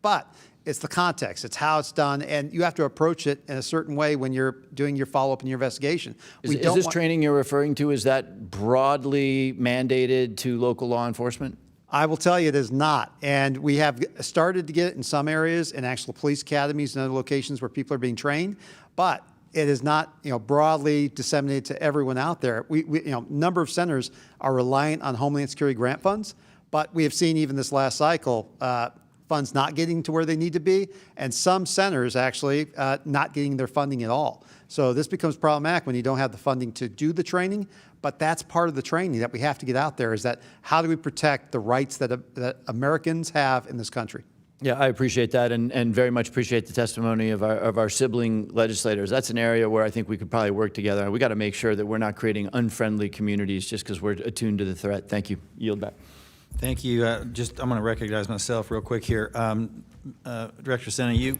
But it's the context, it's how it's done, and you have to approach it in a certain way when you're doing your follow-up and your investigation. Is this training you're referring to, is that broadly mandated to local law enforcement? I will tell you it is not. And we have started to get it in some areas, in actual police academies and other locations where people are being trained, but it is not broadly disseminated to everyone out there. Number of centers are reliant on Homeland Security grant funds, but we have seen even this last cycle, funds not getting to where they need to be, and some centers actually not getting their funding at all. So this becomes problematic when you don't have the funding to do the training, but that's part of the training that we have to get out there, is that how do we protect the rights that Americans have in this country? Yeah, I appreciate that, and very much appreciate the testimony of our sibling legislators. That's an area where I think we could probably work together. We got to make sure that we're not creating unfriendly communities just because we're attuned to the threat. Thank you. Yield back. Thank you. I'm going to recognize myself real quick here. Director Senna,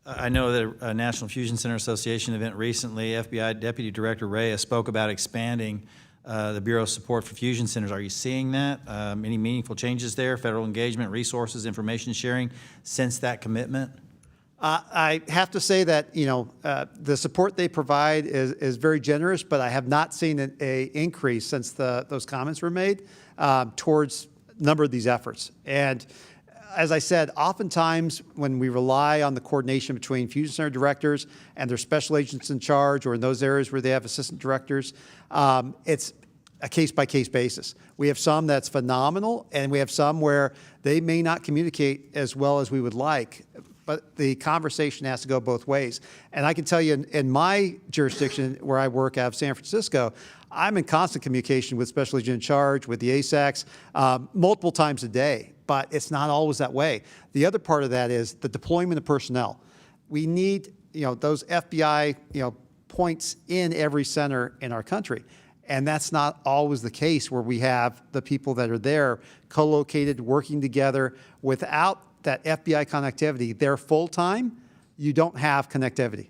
I know that a National Fusion Center Association event recently, FBI Deputy Director Reyes spoke about expanding the Bureau's support for fusion centers. Are you seeing that? Any meaningful changes there? Federal engagement, resources, information sharing since that commitment? I have to say that the support they provide is very generous, but I have not seen an increase since those comments were made towards a number of these efforts. And as I said, oftentimes when we rely on the coordination between Fusion Center directors and their special agents in charge, or in those areas where they have assistant directors, it's a case-by-case basis. We have some that's phenomenal, and we have some where they may not communicate as well as we would like, but the conversation has to go both ways. And I can tell you in my jurisdiction where I work out of San Francisco, I'm in constant communication with special agent in charge, with the ASACs, multiple times a day, but it's not always that way. The other part of that is the deployment of personnel. we need, those FBI, points in every center in our country. And that's not always the case where we have the people that are there co-located, working together. Without that FBI connectivity, they're full-time, you don't have connectivity.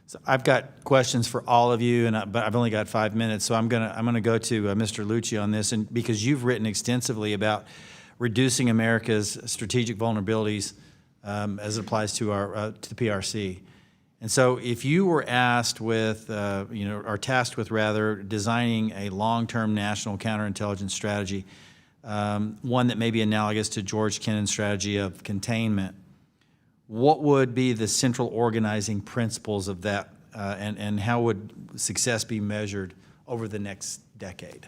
So I've got questions for all of you, but I've only got 5 minutes, so I'm gonna go to Mr. Lucci on this, and because you've written extensively about reducing America's strategic vulnerabilities as it applies to to the PRC. And so if you were asked with, or tasked with rather, designing a long-term national counterintelligence strategy, one that may be analogous to George Kennan's strategy of containment, what would be the central organizing principles of that, and how would success be measured over the next decade?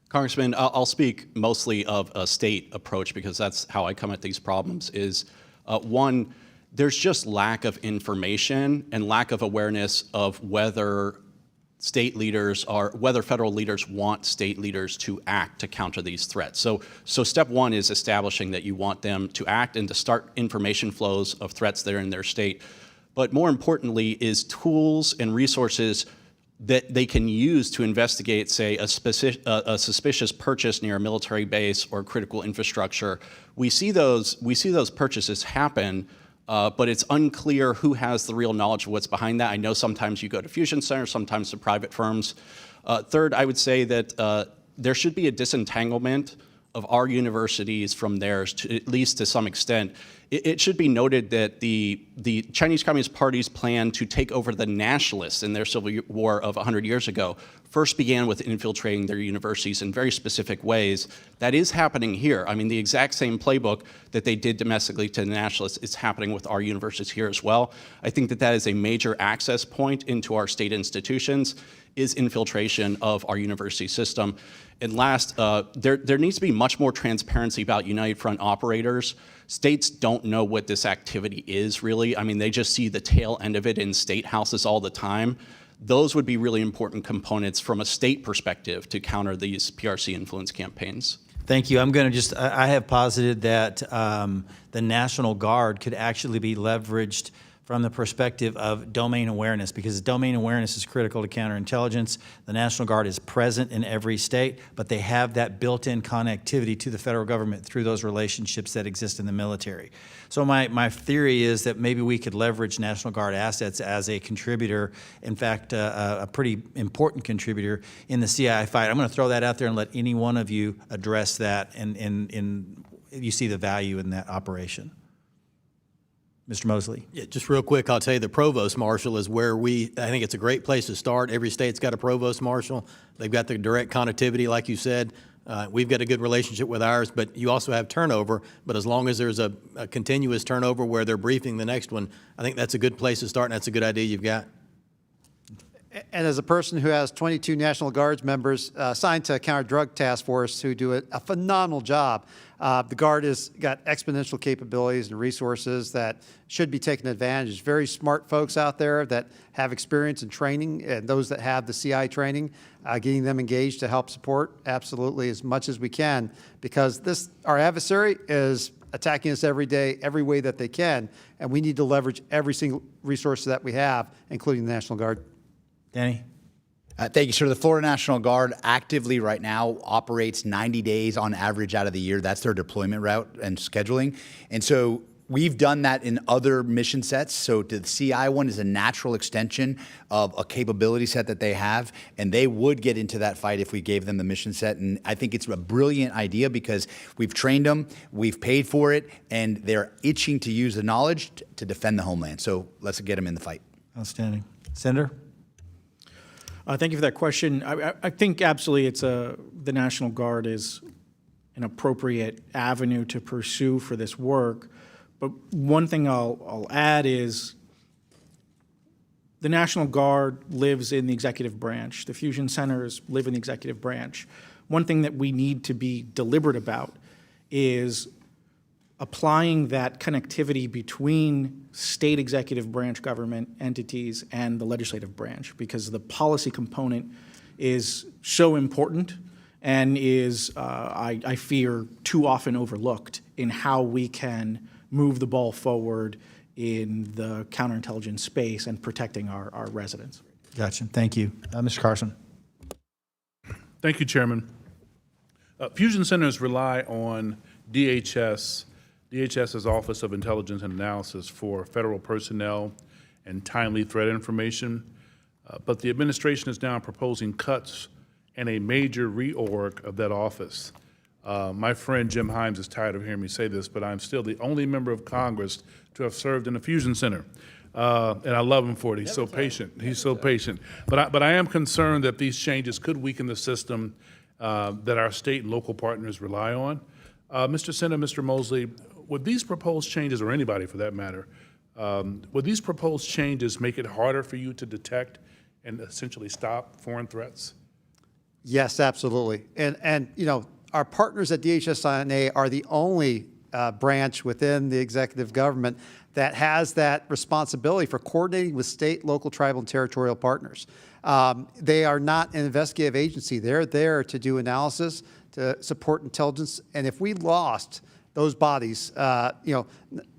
Congressman, I'll speak mostly of a state approach because that's how I come at these problems is, one, there's just lack of information and lack of awareness of whether whether federal leaders want state leaders to act to counter these threats. So step one is establishing that you want them to act and to start information flows of threats that are in their state. But more importantly is tools and resources that they can use to investigate, say, a suspicious purchase near a military base or critical infrastructure. We see those purchases happen, but it's unclear who has the real knowledge of what's behind that. I know sometimes you go to fusion centers, sometimes to private firms. Third, I would say that there should be a disentanglement of our universities from theirs, at least to some extent. It should be noted that the Chinese Communist Party's plan to take over the nationalists in their civil war of 100 years ago first began with infiltrating their universities in very specific ways. That is happening here. I mean, the exact same playbook that they did domestically to the nationalists is happening with our universities here as well. I think that is a major access point into our state institutions, is infiltration of our university system. And last, there needs to be much more transparency about United Front operators. States don't know what this activity is really. I mean, they just see the tail end of it in state houses all the time. Those would be really important components from a state perspective to counter these PRC influence campaigns. Thank you. I have posited that the National Guard could actually be leveraged from the perspective of domain awareness, because domain awareness is critical to counterintelligence. The National Guard is present in every state, but they have that built-in connectivity to the federal government through those relationships that exist in the military. So my theory is that maybe we could leverage National Guard assets as a contributor, in fact, a pretty important contributor in the CII fight. I'm going to throw that out there and let any one of you address that, and you see the value in that operation. Mr. Mosley. Yeah, just real quick, I'll tell you the provost marshal is where I think it's a great place to start. Every state's got a provost marshal. They've got the direct connectivity, like you said. We've got a good relationship with ours, but you also have turnover. But as long as there's a continuous turnover where they're briefing the next one, I think that's a good place to start, and that's a good idea you've got. And as a person who has 22 National Guards members assigned to Counter-Drug Task Force who do a phenomenal job, the Guard has got exponential capabilities and resources that should be taken advantage of. Very smart folks out there that have experience in training, and those that have the CI training, getting them engaged to help support absolutely as much as we can, because our adversary is attacking us every day, every way that they can, and we need to leverage every single resource that we have, including the National Guard. Danny? Thank you, sir. The Florida National Guard actively right now operates 90 days on average out of the year. That's their deployment route and scheduling. And so we've done that in other mission sets. So the CI one is a natural extension of a capability set that they have, and they would get into that fight if we gave them the mission set. And I think it's a brilliant idea because we've trained them, we've paid for it, and they're itching to use the knowledge to defend the homeland. So let's get them in the fight. Outstanding. Senator? Thank you for that question. I think absolutely the National Guard is an appropriate avenue to pursue for this work. But one thing I'll add is the National Guard lives in the executive branch. The fusion centers live in the executive branch. One thing that we need to be deliberate about is applying that connectivity between state executive branch government entities and the legislative branch, because the policy component is so important and is, I fear, too often overlooked in how we can move the ball forward in the counterintelligence space and protecting our residents. Gotcha. Thank you. Mr. Carson. Thank you, Chairman. Fusion centers rely on DHS's Office of Intelligence and Analysis for federal personnel and timely threat information. But the administration is now proposing cuts and a major reorg of that office. My friend Jim Himes is tired of hearing me say this, but I'm still the only member of Congress to have served in a fusion center. And I love him for it. He's so patient. He's so patient. But I am concerned that these changes could weaken the system that our state and local partners rely on. Mr. Senator, Mr. Mosley, would these proposed changes, or anybody for that matter, would these proposed changes make it harder for you to detect and essentially stop foreign threats? Yes, absolutely. And you know, our partners at DHS-INA are the only branch within the executive government that has that responsibility for coordinating with state, local, tribal, and territorial partners. They are not an investigative agency. They're there to do analysis, to support intelligence. And if we lost those bodies, you know,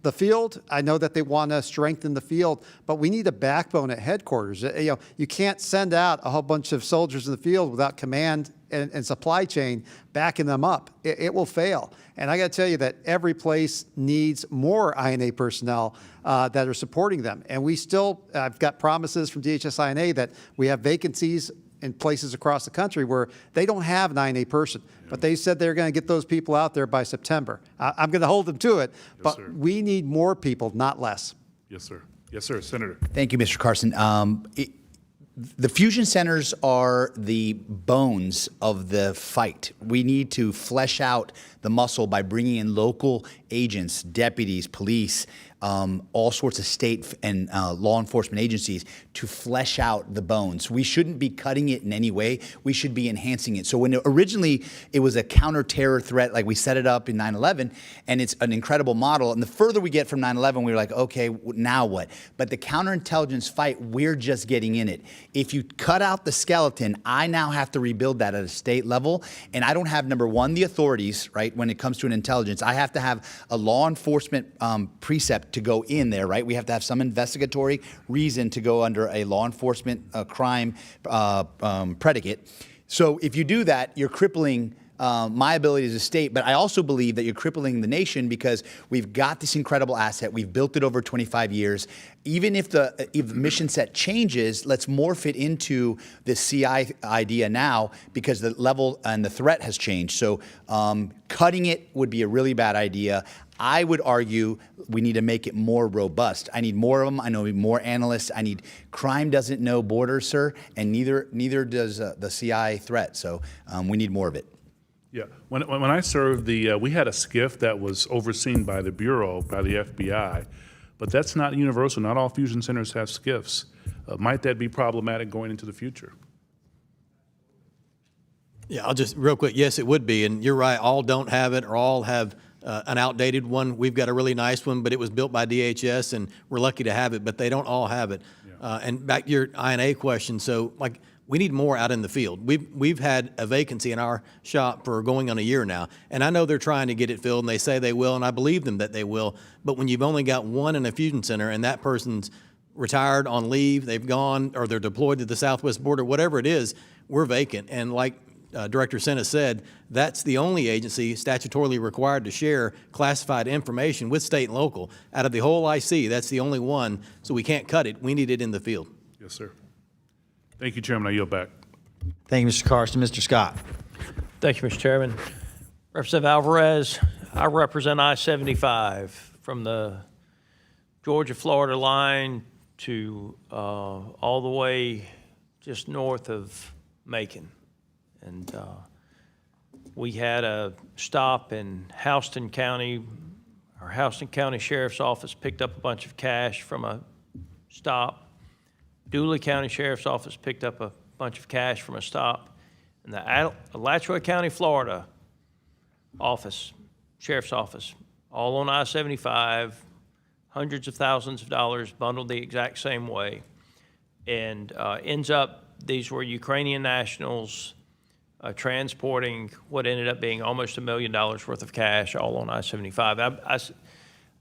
the field, I know that they want to strengthen the field, but we need a backbone at headquarters. You know, you can't send out a whole bunch of soldiers in the field without command and supply chain backing them up. It will fail. And I got to tell you that every place needs more INA personnel that are supporting them. And we still, I've got promises from DHS-INA that we have vacancies in places across the country where they don't have an INA person, but they said they're going to get those people out there by September. I'm going to hold them to it, but sir. we need more people, not less. Yes, sir. Yes, sir. Senator. Thank you, Mr. Carson. The fusion centers are the bones of the fight. We need to flesh out the muscle by bringing in local agents, deputies, police, all sorts of state and law enforcement agencies to flesh out the bones. We shouldn't be cutting it in any way. We should be enhancing it. So when originally it was a counter-terror threat, like we set it up in 9/11, and it's an incredible model. And the further we get from 9/11, we were like, okay, now what? But the counterintelligence fight, we're just getting in it. If you cut out the skeleton, I now have to rebuild that at a state level. And I don't have, number one, the authorities, right, when it comes to an intelligence. I have to have a law enforcement precept to go in there, right? We have to have some investigatory reason to go under a law enforcement crime predicate. So if you do that, you're crippling my ability as a state, but I also believe that you're crippling the nation because we've got this incredible asset. We've built it over 25 years. Even if the mission set changes, let's morph it into the CI idea now because the level and the threat has changed. So cutting it would be a really bad idea. I would argue we need to make it more robust. I need more of them. I need more analysts. I need crime doesn't know borders, sir, and neither does the CI threat. So we need more of it. Yeah, when I served, we had a SCIF that was overseen by the Bureau, by the FBI, but that's not universal. Not all fusion centers have SCIFs. Might that be problematic going into the future? Yeah, I'll just real quick. Yes, it would be, and you're right. All don't have it, or all have an outdated one. We've got a really nice one, but it was built by DHS, and we're lucky to have it. But they don't all have it. Yeah. And back to your INA question. So, like, we need more out in the field. We've had a vacancy in our shop for going on a year now, and I know they're trying to get it filled, and they say they will, and I believe them that they will. But when you've only got one in a fusion center, and that person's retired, on leave, they've gone, or they're deployed to the southwest border, whatever it is, we're vacant. And like Director Senna said, that's the only agency statutorily required to share classified information with state and local. Out of the whole IC, that's the only one, so we can't cut it. We need it in the field. Yes, sir. Thank you, Chairman. I yield back. Thank you, Mr. Carson. Mr. Scott. Thank you, Mr. Chairman. Representative Alvarez, I represent I-75 from the Georgia-Florida line to all the way just north of Macon. And we had a stop in Houston County. Our Houston County Sheriff's Office picked up a bunch of cash from a stop. Dooley County Sheriff's Office picked up a bunch of cash from a stop. And the Alachua County, Florida office, Sheriff's Office, all on I-75, hundreds of thousands of dollars bundled the exact same way. And ends up, these were Ukrainian nationals transporting what ended up being almost $1 million worth of cash all on I-75.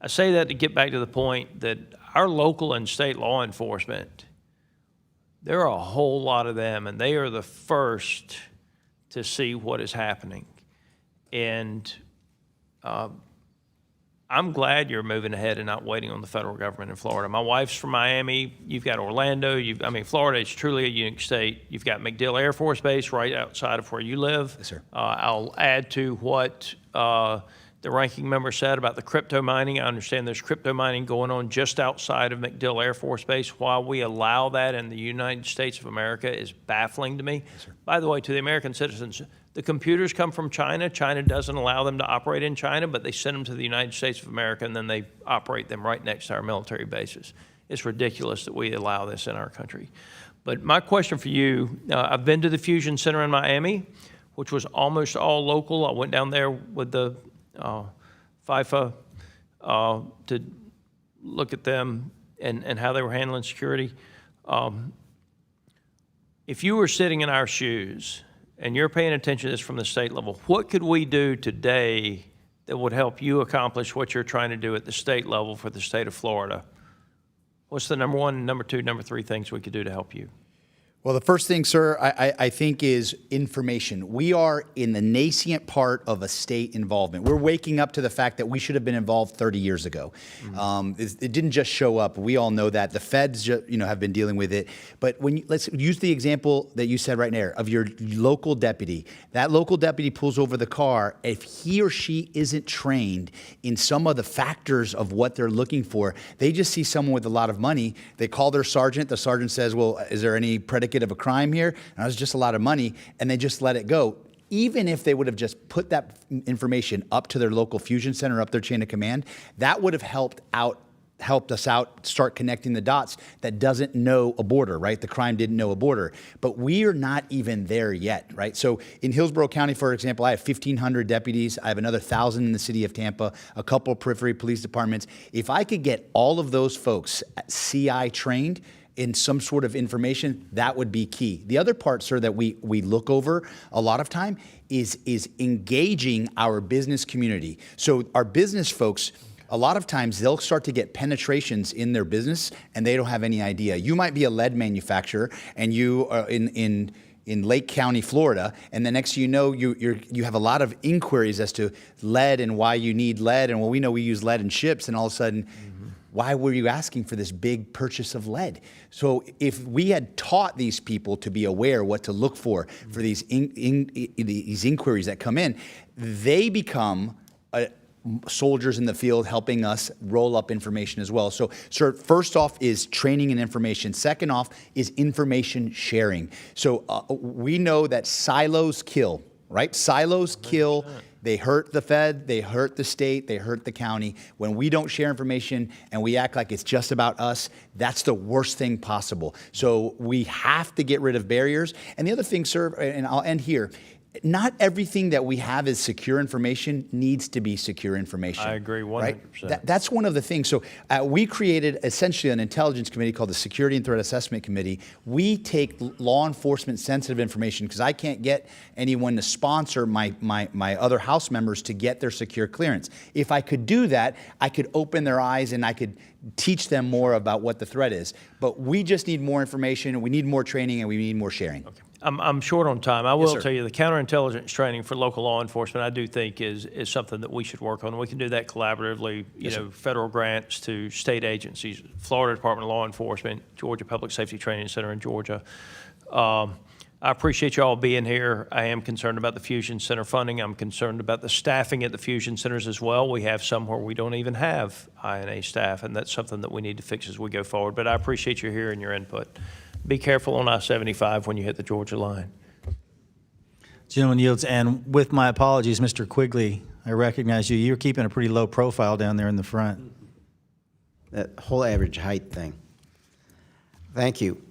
I say that to get back to the point that our local and state law enforcement, there are a whole lot of them, and they are the first to see what is happening. And I'm glad you're moving ahead and not waiting on the federal government in Florida. My wife's from Miami. You've got Orlando. Florida is truly a unique state. You've got MacDill Air Force Base right outside of where you live. Yes, sir. I'll add to what the ranking member said about the crypto mining. I understand there's crypto mining going on just outside of MacDill Air Force Base. Why we allow that in the United States of America is baffling to me. Yes, by the way, to the American citizens, the computers come from China. China doesn't allow them to operate in China, but they send them to the United States of America, and then they operate them right next to our military bases. It's ridiculous that we allow this in our country. But my question for you, I've been to the Fusion Center in Miami, which was almost all local. I went down there with the FIFA to look at them and how they were handling security. If you were sitting in our shoes and you're paying attention to this from the state level, what could we do today that would help you accomplish what you're trying to do at the state level for the state of Florida? What's the number one, number two, number three things we could do to help you? Well, the first thing, sir, I think is information. We are in the nascent part of a state involvement. We're waking up to the fact that we should have been involved 30 years ago. Mm-hmm. It didn't just show up. We all know that. The feds, have been dealing with it. But let's use the example that you said right there of your local deputy. That local deputy pulls over the car. If he or she isn't trained in some of the factors of what they're looking for, they just see someone with a lot of money. They call their sergeant. The sergeant says, well, is there any predicate of a crime here? And it was just a lot of money, and they just let it go. Even if they would have just put that information up to their local fusion center, up their chain of command, that would have helped us out, start connecting the dots that doesn't know a border, right? The crime didn't know a border. But we are not even there yet, right? So in Hillsborough County, for example, I have 1,500 deputies. I have another 1,000 in the city of Tampa, a couple of periphery police departments. If I could get all of those folks CI trained in some sort of information, that would be key. The other part, sir, that we look over a lot of time is engaging our business community. So our business folks, a lot of times they'll start to get penetrations in their business and they don't have any idea. You might be a lead manufacturer and you are in Lake County, Florida, and the next thing you know, you have a lot of inquiries as to lead and why you need lead. And well, we know we use lead in ships, and all of a sudden, why were you asking for this big purchase of lead? So if we had taught these people to be aware what to look for these inquiries that come in, they become soldiers in the field helping us roll up information as well. So, sir, first off is training and information. Second off is information sharing. So we know that silos kill, right? Silos kill. They hurt the Fed, they hurt the state, they hurt the county. When we don't share information and we act like it's just about us, that's the worst thing possible. So we have to get rid of barriers. And the other thing, sir, and I'll end here, not everything that we have as secure information needs to be secure information. I agree 100%. Right? That's one of the things. So we created essentially an intelligence committee called the Security and Threat Assessment Committee. We take law enforcement sensitive information because I can't get anyone to sponsor my other House members to get their secure clearance. If I could do that, I could open their eyes and I could teach them more about what the threat is. But we just need more information, we need more training, and we need more sharing. Okay. I'm short on time. I will sir. tell you the counterintelligence training for local law enforcement, I do think is something that we should work on. We can do that collaboratively, federal grants to state agencies, Florida Department of Law Enforcement, Georgia Public Safety Training Center in Georgia. I appreciate you all being here. I am concerned about the Fusion Center funding. I'm concerned about the staffing at the Fusion Centers as well. We have some where we don't even have INA staff, and that's something that we need to fix as we go forward. But I appreciate you here and your input. Be careful on I-75 when you hit the Georgia line. Gentleman yields, and with my apologies, Mr. Quigley, I recognize you. You're keeping a pretty low profile down there in the front. That whole average height thing. Thank you.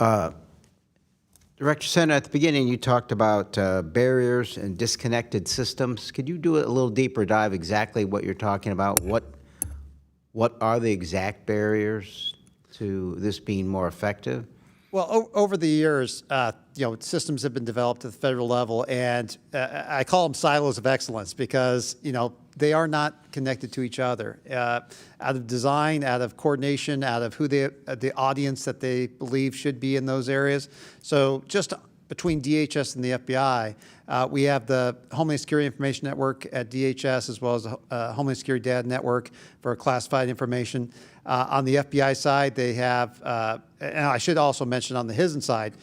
Director Senator, at the beginning you talked about barriers and disconnected systems. Could you do a little deeper dive exactly what you're talking about? What are the exact barriers to this being more effective? Well, over the years, systems have been developed at the federal level, and I call them silos of excellence because, they are not connected to each other. Out of design, out of coordination, out of who the audience that they believe should be in those areas. So just between DHS and the FBI, we have the Homeland Security Information Network at DHS, as well as the Homeland Security Data Network for classified information. On the FBI side, they have, and I should also mention on the HISN side,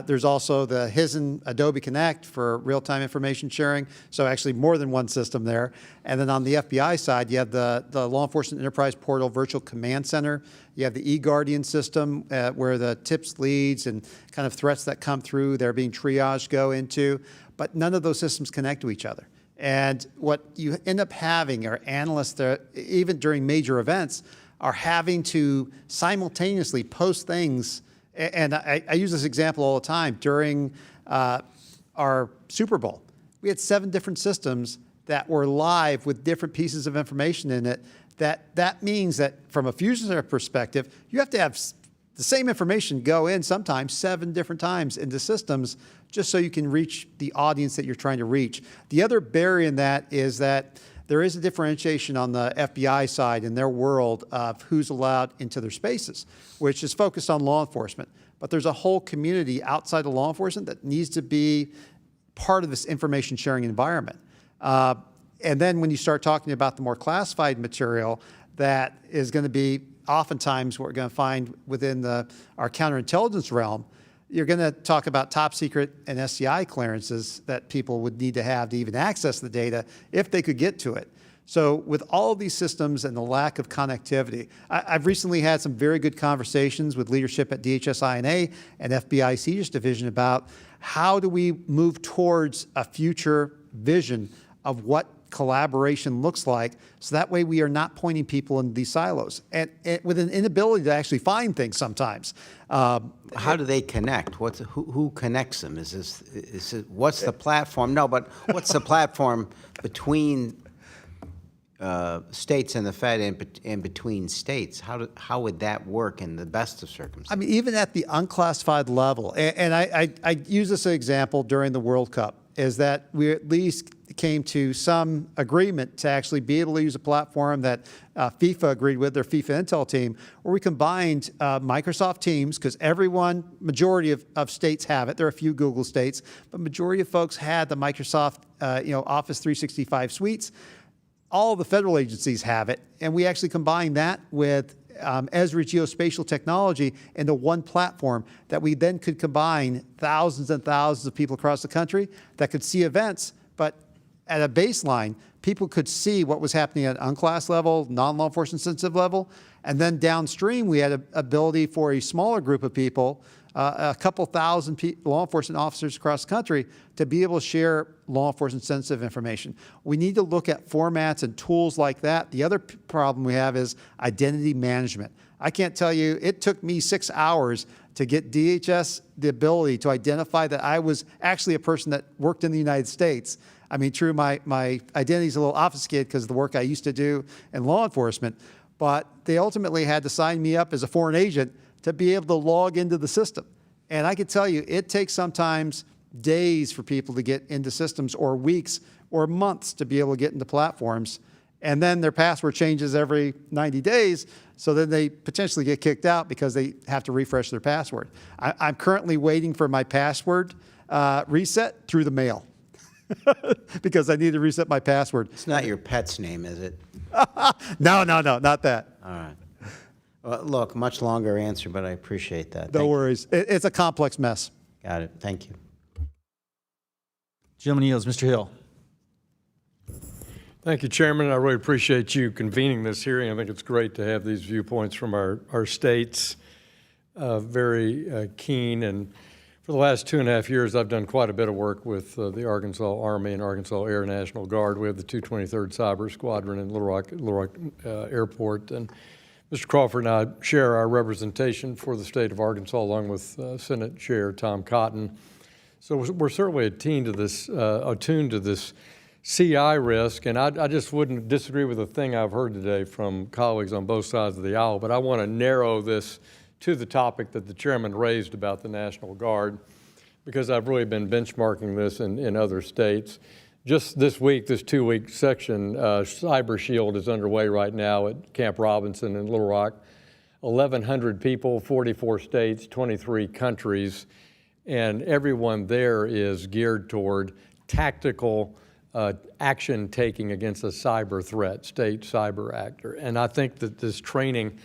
there's also the HISN Adobe Connect for real-time information sharing, so actually more than one system there. And then on the FBI side, you have the Law Enforcement Enterprise Portal Virtual Command Center. You have the eGuardian system where the tips, leads, and kind of threats that come through, they're being triaged, go into, but none of those systems connect to each other. And what you end up having are analysts that, even during major events, are having to simultaneously post things. And I use this example all the time. During our Super Bowl, we had 7 different systems that were live with different pieces of information in it. That means that from a user perspective, you have to have the same information go in sometimes 7 different times into systems just so you can reach the audience that you're trying to reach. The other barrier in that is that there is a differentiation on the FBI side in their world of who's allowed into their spaces, which is focused on law enforcement. But there's a whole community outside of law enforcement that needs to be part of this information sharing environment. And then when you start talking about the more classified material, that is going to be oftentimes what we're going to find within our counterintelligence realm. You're going to talk about top secret and SCI clearances that people would need to have to even access the data if they could get to it. So with all of these systems and the lack of connectivity, I've recently had some very good conversations with leadership at DHS-INA and FBI CJIS Division about how do we move towards a future vision of what collaboration looks like, so that way we are not pointing people in these silos and with an inability to actually find things sometimes. How do they connect? Who connects them? Is it, what's the platform? No, but what's the platform between states and the Fed and between states? How would that work in the best of circumstances? I mean, even at the unclassified level, and I use this example during the World Cup, is that we at least came to some agreement to actually be able to use a platform that FIFA agreed with, their FIFA Intel team, where we combined Microsoft Teams, because majority of states have it. There are a few Google states, but majority of folks had the Microsoft Office 365 suites. All the federal agencies have it, and we actually combined that with Esri geospatial technology into one platform that we then could combine thousands and thousands of people across the country that could see events, but at a baseline, people could see what was happening at unclass level, non-law enforcement sensitive level, and then downstream we had an ability for a smaller group of people, a couple thousand law enforcement officers across the country, to be able to share law enforcement sensitive information. We need to look at formats and tools like that. The other problem we have is identity management. I can't tell you, it took me 6 hours to get DHS the ability to identify that I was actually a person that worked in the United States. I mean, true, my identity is a little obfuscated because of the work I used to do in law enforcement, but they ultimately had to sign me up as a foreign agent to be able to log into the system. And I can tell you, it takes sometimes days for people to get into systems, or weeks or months to be able to get into platforms. And then their password changes every 90 days, so then they potentially get kicked out because they have to refresh their password. I'm currently waiting for my password reset through the mail because I need to reset my password. It's not your pet's name, is it? No, not that. All right. Well, look, much longer answer, but I appreciate that. No worries. It's a complex mess. Got it. Thank you. Gentleman yields. Mr. Hill. Thank you, Chairman. I really appreciate you convening this hearing. I think it's great to have these viewpoints from our states. Very keen. And for the last 2.5 years, I've done quite a bit of work with the Arkansas Army and Arkansas Air National Guard. We have the 223rd Cyber Squadron in Little Rock Airport. And Mr. Crawford and I share our representation for the state of Arkansas, along with Senate Chair Tom Cotton. So we're certainly attuned to this CI risk, and I just wouldn't disagree with a thing I've heard today from colleagues on both sides of the aisle, but I want to narrow this to the topic that the chairman raised about the National Guard, because I've really been benchmarking this in other states. Just this week, this 2-week section, Cyber Shield is underway right now at Camp Robinson in Little Rock. 1,100 people, 44 states, 23 countries, and everyone there is geared toward tactical action taking against a cyber threat, state cyber actor. And I think that this training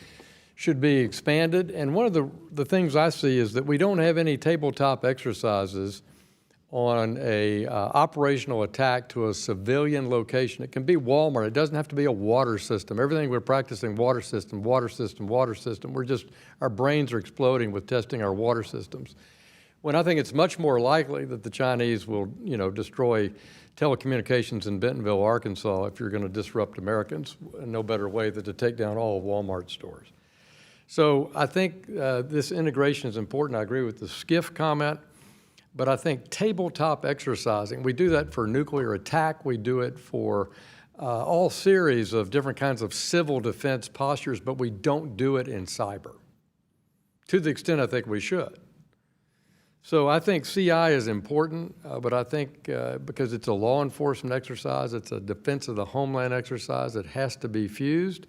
should be expanded. And one of the things I see is that we don't have any tabletop exercises on a operational attack to a civilian location. It can be Walmart. It doesn't have to be a water system. Everything we're practicing, water system, water system, water system. Our brains are exploding with testing our water systems. When I think it's much more likely that the Chinese will, destroy telecommunications in Bentonville, Arkansas, if you're going to disrupt Americans. No better way than to take down all of Walmart stores. So I think this integration is important. I agree with the SCIF comment. But I think tabletop exercising, we do that for nuclear attack, we do it for all series of different kinds of civil defense postures, but we don't do it in cyber, to the extent I think we should. So I think CI is important, but I think because it's a law enforcement exercise, it's a defense of the homeland exercise, it has to be fused.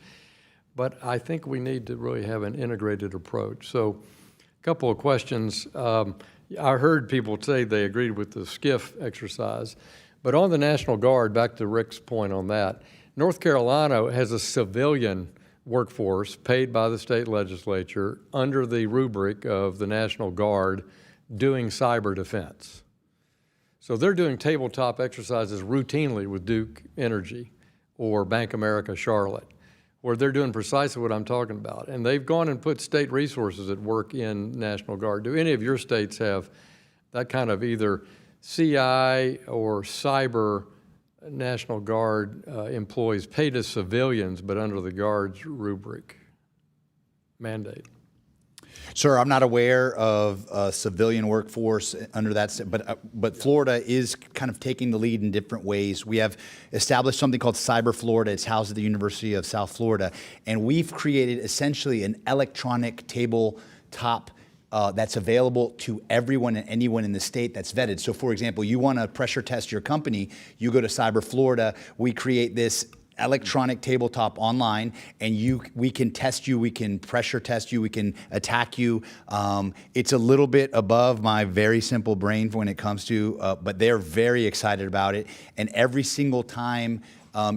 But I think we need to really have an integrated approach. So a couple of questions. I heard people say they agreed with the SCIF exercise, but on the National Guard, back to Rick's point on that, North Carolina has a civilian workforce paid by the state legislature under the rubric of the National Guard doing cyber defense. So they're doing tabletop exercises routinely with Duke Energy or Bank America Charlotte, where they're doing precisely what I'm talking about. And they've gone and put state resources at work in National Guard. Do any of your states have that kind of either CI or cyber National Guard employees paid as civilians but under the Guard's rubric mandate? Sir, I'm not aware of a civilian workforce under that, but Florida is kind of taking the lead in different ways. We have established something called Cyber Florida. It's housed at the University of South Florida, and we've created essentially an electronic tabletop that's available to everyone and anyone in the state that's vetted. So, for example, you want to pressure test your company, you go to Cyber Florida. We create this electronic tabletop online, and we can test you, we can pressure test you, we can attack you. It's a little bit above my very simple brain when it comes to, but they're very excited about it. And every single time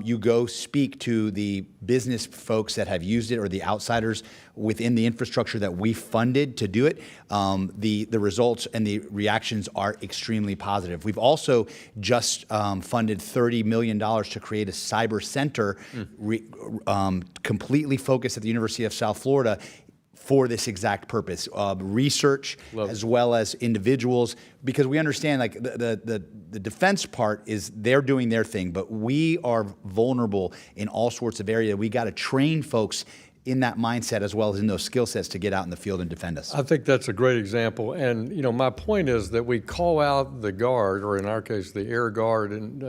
you go speak to the business folks that have used it or the outsiders within the infrastructure that we funded to do it, the results and the reactions are extremely positive. We've also just funded $30 million to create a cyber center completely focused at the University of South Florida for this exact purpose, research as well as individuals, because we understand like the defense part is they're doing their thing, but we are vulnerable in all sorts of areas. We got to train folks in that mindset as well as in those skill sets to get out in the field and defend us. I think that's a great example. And, my point is that we call out the Guard, or in our case, the Air Guard, and,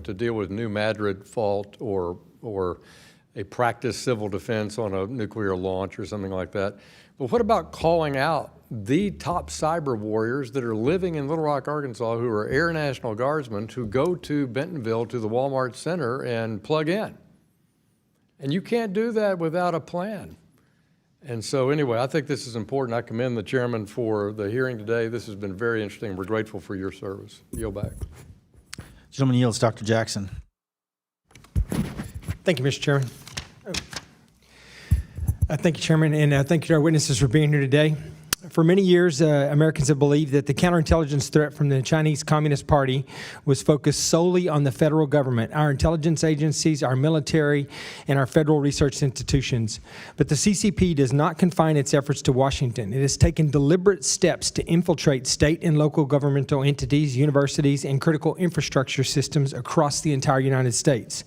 to deal with New Madrid fault or a practice civil defense on a nuclear launch or something like that. But what about calling out the top cyber warriors that are living in Little Rock, Arkansas, who are Air National Guardsmen who go to Bentonville to the Walmart Center and plug in? And you can't do that without a plan. And so anyway, I think this is important. I commend the chairman for the hearing today. This has been very interesting. We're grateful for your service. Yield back. Gentleman yields. Dr. Jackson. Thank you, Mr. Chairman. Thank you, Chairman, and thank you to our witnesses for being here today. For many years, Americans have believed that the counterintelligence threat from the Chinese Communist Party was focused solely on the federal government, our intelligence agencies, our military, and our federal research institutions. But the CCP does not confine its efforts to Washington. It has taken deliberate steps to infiltrate state and local governmental entities, universities, and critical infrastructure systems across the entire United States.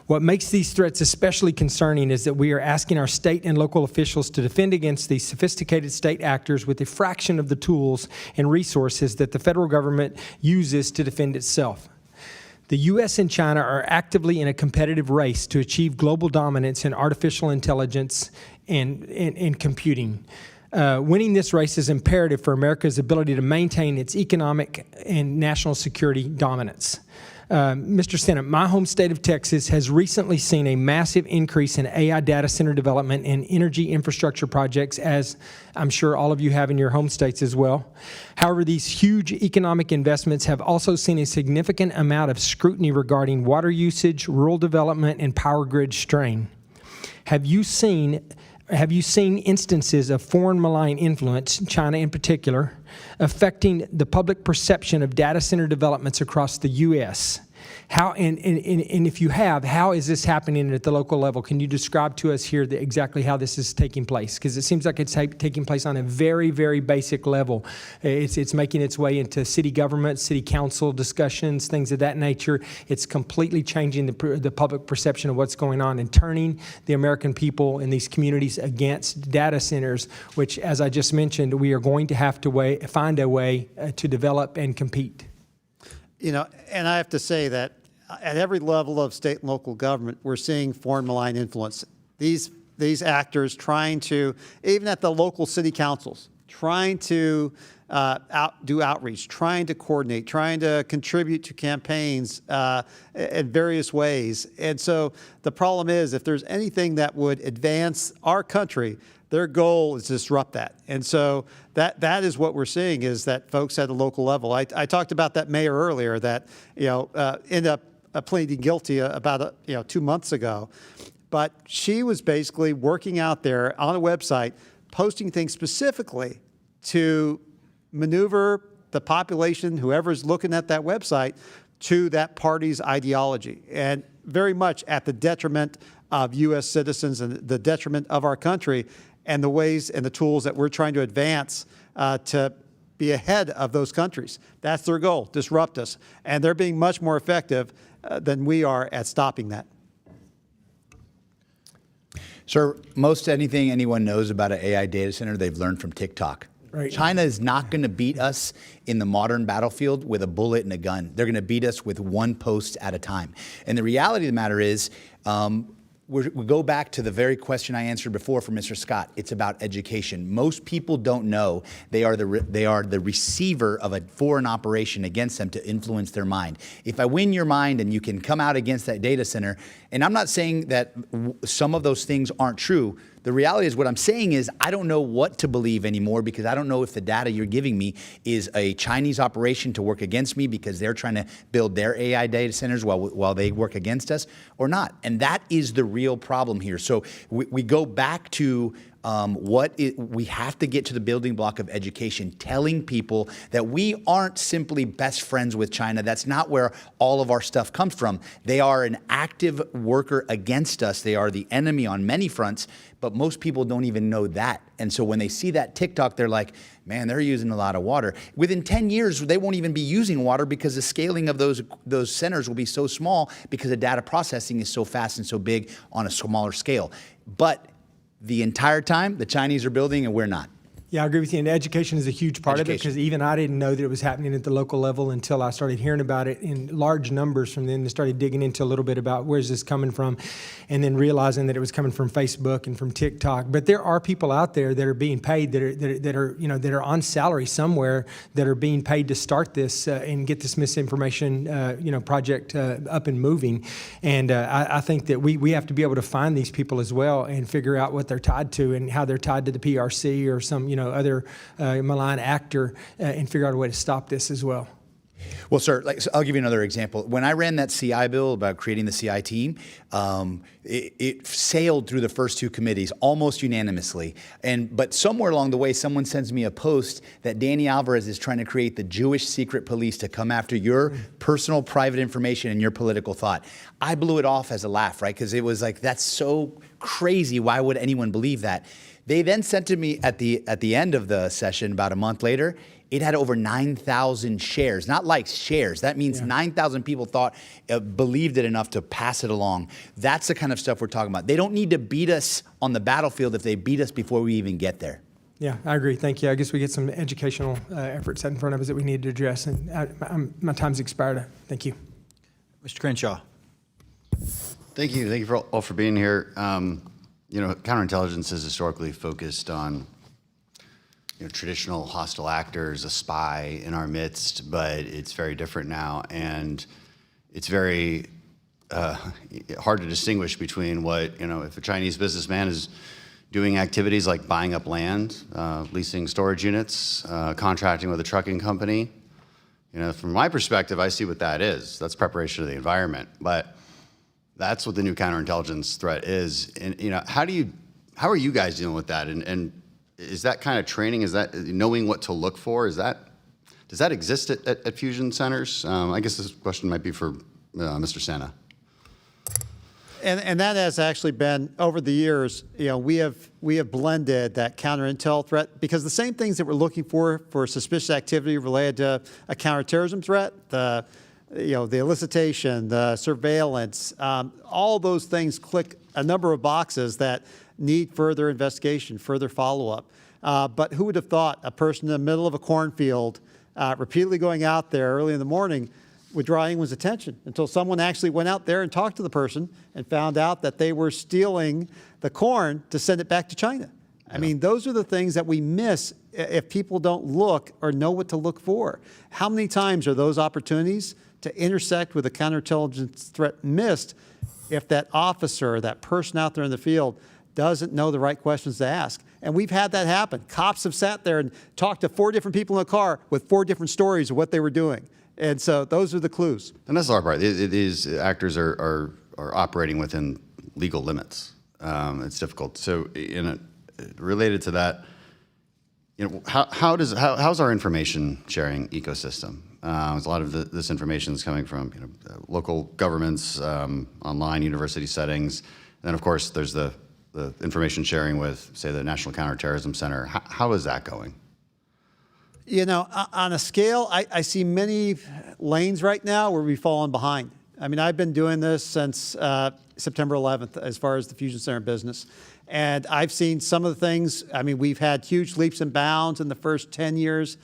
What makes these threats especially concerning is that we are asking our state and local officials to defend against these sophisticated state actors with a fraction of the tools and resources that the federal government uses to defend itself. The U.S. and China are actively in a competitive race to achieve global dominance in artificial intelligence and computing. Winning this race is imperative for America's ability to maintain its economic and national security dominance. Mr. Senate, my home state of Texas has recently seen a massive increase in AI data center development and energy infrastructure projects, as I'm sure all of you have in your home states as well. However, these huge economic investments have also seen a significant amount of scrutiny regarding water usage, rural development, and power grid strain. Have you seen instances of foreign malign influence, China in particular, affecting the public perception of data center developments across the U.S.? How, and if you have, how is this happening at the local level? Can you describe to us here exactly how this is taking place? Because it seems like it's taking place on a very, very basic level. It's making its way into city government, city council discussions, things of that nature. It's completely changing the public perception of what's going on and turning the American people in these communities against data centers, which, as I just mentioned, we are going to have to find a way to develop and compete. You know, and I have to say that at every level of state and local government, we're seeing foreign malign influence. These actors trying to, even at the local city councils, trying to do outreach, trying to coordinate, trying to contribute to campaigns in various ways. And so the problem is, if there's anything that would advance our country, their goal is to disrupt that. And so that is what we're seeing, is that folks at the local level. I talked about that mayor earlier that, ended up pleading guilty about 2 months ago. But she was basically working out there on a website, posting things specifically to maneuver the population, whoever's looking at that website, to that party's ideology, and very much at the detriment of U.S. citizens and the detriment of our country, and the ways and the tools that we're trying to advance to be ahead of those countries. That's their goal, disrupt us. And they're being much more effective than we are at stopping that. Sir, most anything anyone knows about an AI data center, they've learned from TikTok. Right. China is not going to beat us in the modern battlefield with a bullet and a gun. They're going to beat us with one post at a time. And the reality of the matter is, we go back to the very question I answered before for Mr. Scott. It's about education. Most people don't know they are the receiver of a foreign operation against them to influence their mind. If I win your mind and you can come out against that data center, and I'm not saying that some of those things aren't true. The reality is, what I'm saying is, I don't know what to believe anymore, because I don't know if the data you're giving me is a Chinese operation to work against me because they're trying to build their AI data centers while they work against us, or not. And that is the real problem here. So we go back to we have to get to the building block of education, telling people that we aren't simply best friends with China. That's not where all of our stuff comes from. They are an active worker against us. They are the enemy on many fronts, but most people don't even know that. And so when they see that TikTok, they're like, man, they're using a lot of water. Within 10 years, they won't even be using water, because the scaling of those centers will be so small, because the data processing is so fast and so big on a smaller scale. But the entire time, the Chinese are building and we're not. Yeah, I agree with you. And education is a huge part of it, because even I didn't know that it was happening at the local level until I started hearing about it in large numbers from them, and started digging into a little bit about where's this coming from, and then realizing that it was coming from Facebook and from TikTok. But there are people out there that are being paid, that are on salary somewhere, that are being paid to start this and get this misinformation project up and moving. And I think that we have to be able to find these people as well and figure out what they're tied to and how they're tied to the PRC or some other malign actor, and figure out a way to stop this as well. Well, sir, so I'll give you another example. When I ran that CI bill about creating the CI team, it sailed through the first two committees almost unanimously. But somewhere along the way, someone sends me a post that Danny Alvarez is trying to create the Jewish secret police to come after your personal private information and your political thought. I blew it off as a laugh, right? Because it was like, that's so crazy. Why would anyone believe that? They then sent to me at the end of the session, about a month later, it had over 9,000 shares, not likes, shares. That means 9,000 people believed it enough to pass it along. That's the kind of stuff we're talking about. They don't need to beat us on the battlefield if they beat us before we even get there. Yeah, I agree. Thank you. I guess we get some educational efforts set in front of us that we need to address. And my time's expired. Thank you. Mr. Crenshaw. Thank you. Thank you all for being here. Counterintelligence is historically focused on traditional hostile actors, a spy in our midst, but it's very different now. And it's very hard to distinguish between what, if a Chinese businessman is doing activities like buying up land, leasing storage units, contracting with a trucking company. From my perspective, I see what that is. That's preparation of the environment. But that's what the new counterintelligence threat is. And how are you guys dealing with that? And is that kind of training? Is that knowing what to look for? Does that exist at fusion centers? I guess this question might be for Mr. Sena. And that has actually been, over the years, we have blended that counter-intel threat, because the same things that we're looking for suspicious activity related to a counterterrorism threat, the elicitation, the surveillance, all those things click a number of boxes that need further investigation, further follow-up. But who would have thought a person in the middle of a cornfield repeatedly going out there early in the morning would draw anyone's attention, until someone actually went out there and talked to the person and found out that they were stealing the corn to send it back to China. I mean, those are the things that we miss if people don't look or know what to look for. How many times are those opportunities to intersect with a counterintelligence threat missed if that officer, that person out there in the field, doesn't know the right questions to ask? And we've had that happen. Cops have sat there and talked to 4 different people in the car with 4 different stories of what they were doing. And so those are the clues. And that's the hard part. These actors are operating within legal limits. It's difficult. So, related to that, how's our information sharing ecosystem? There's a lot of this information is coming from local governments, online university settings, and then of course there's the information sharing with, say, the National Counterterrorism Center. How is that going? On a scale, I see many lanes right now where we've fallen behind. I mean, I've been doing this since September 11th as far as the Fusion Center business. And I've seen some of the things. I mean, we've had huge leaps and bounds in the first 10 years,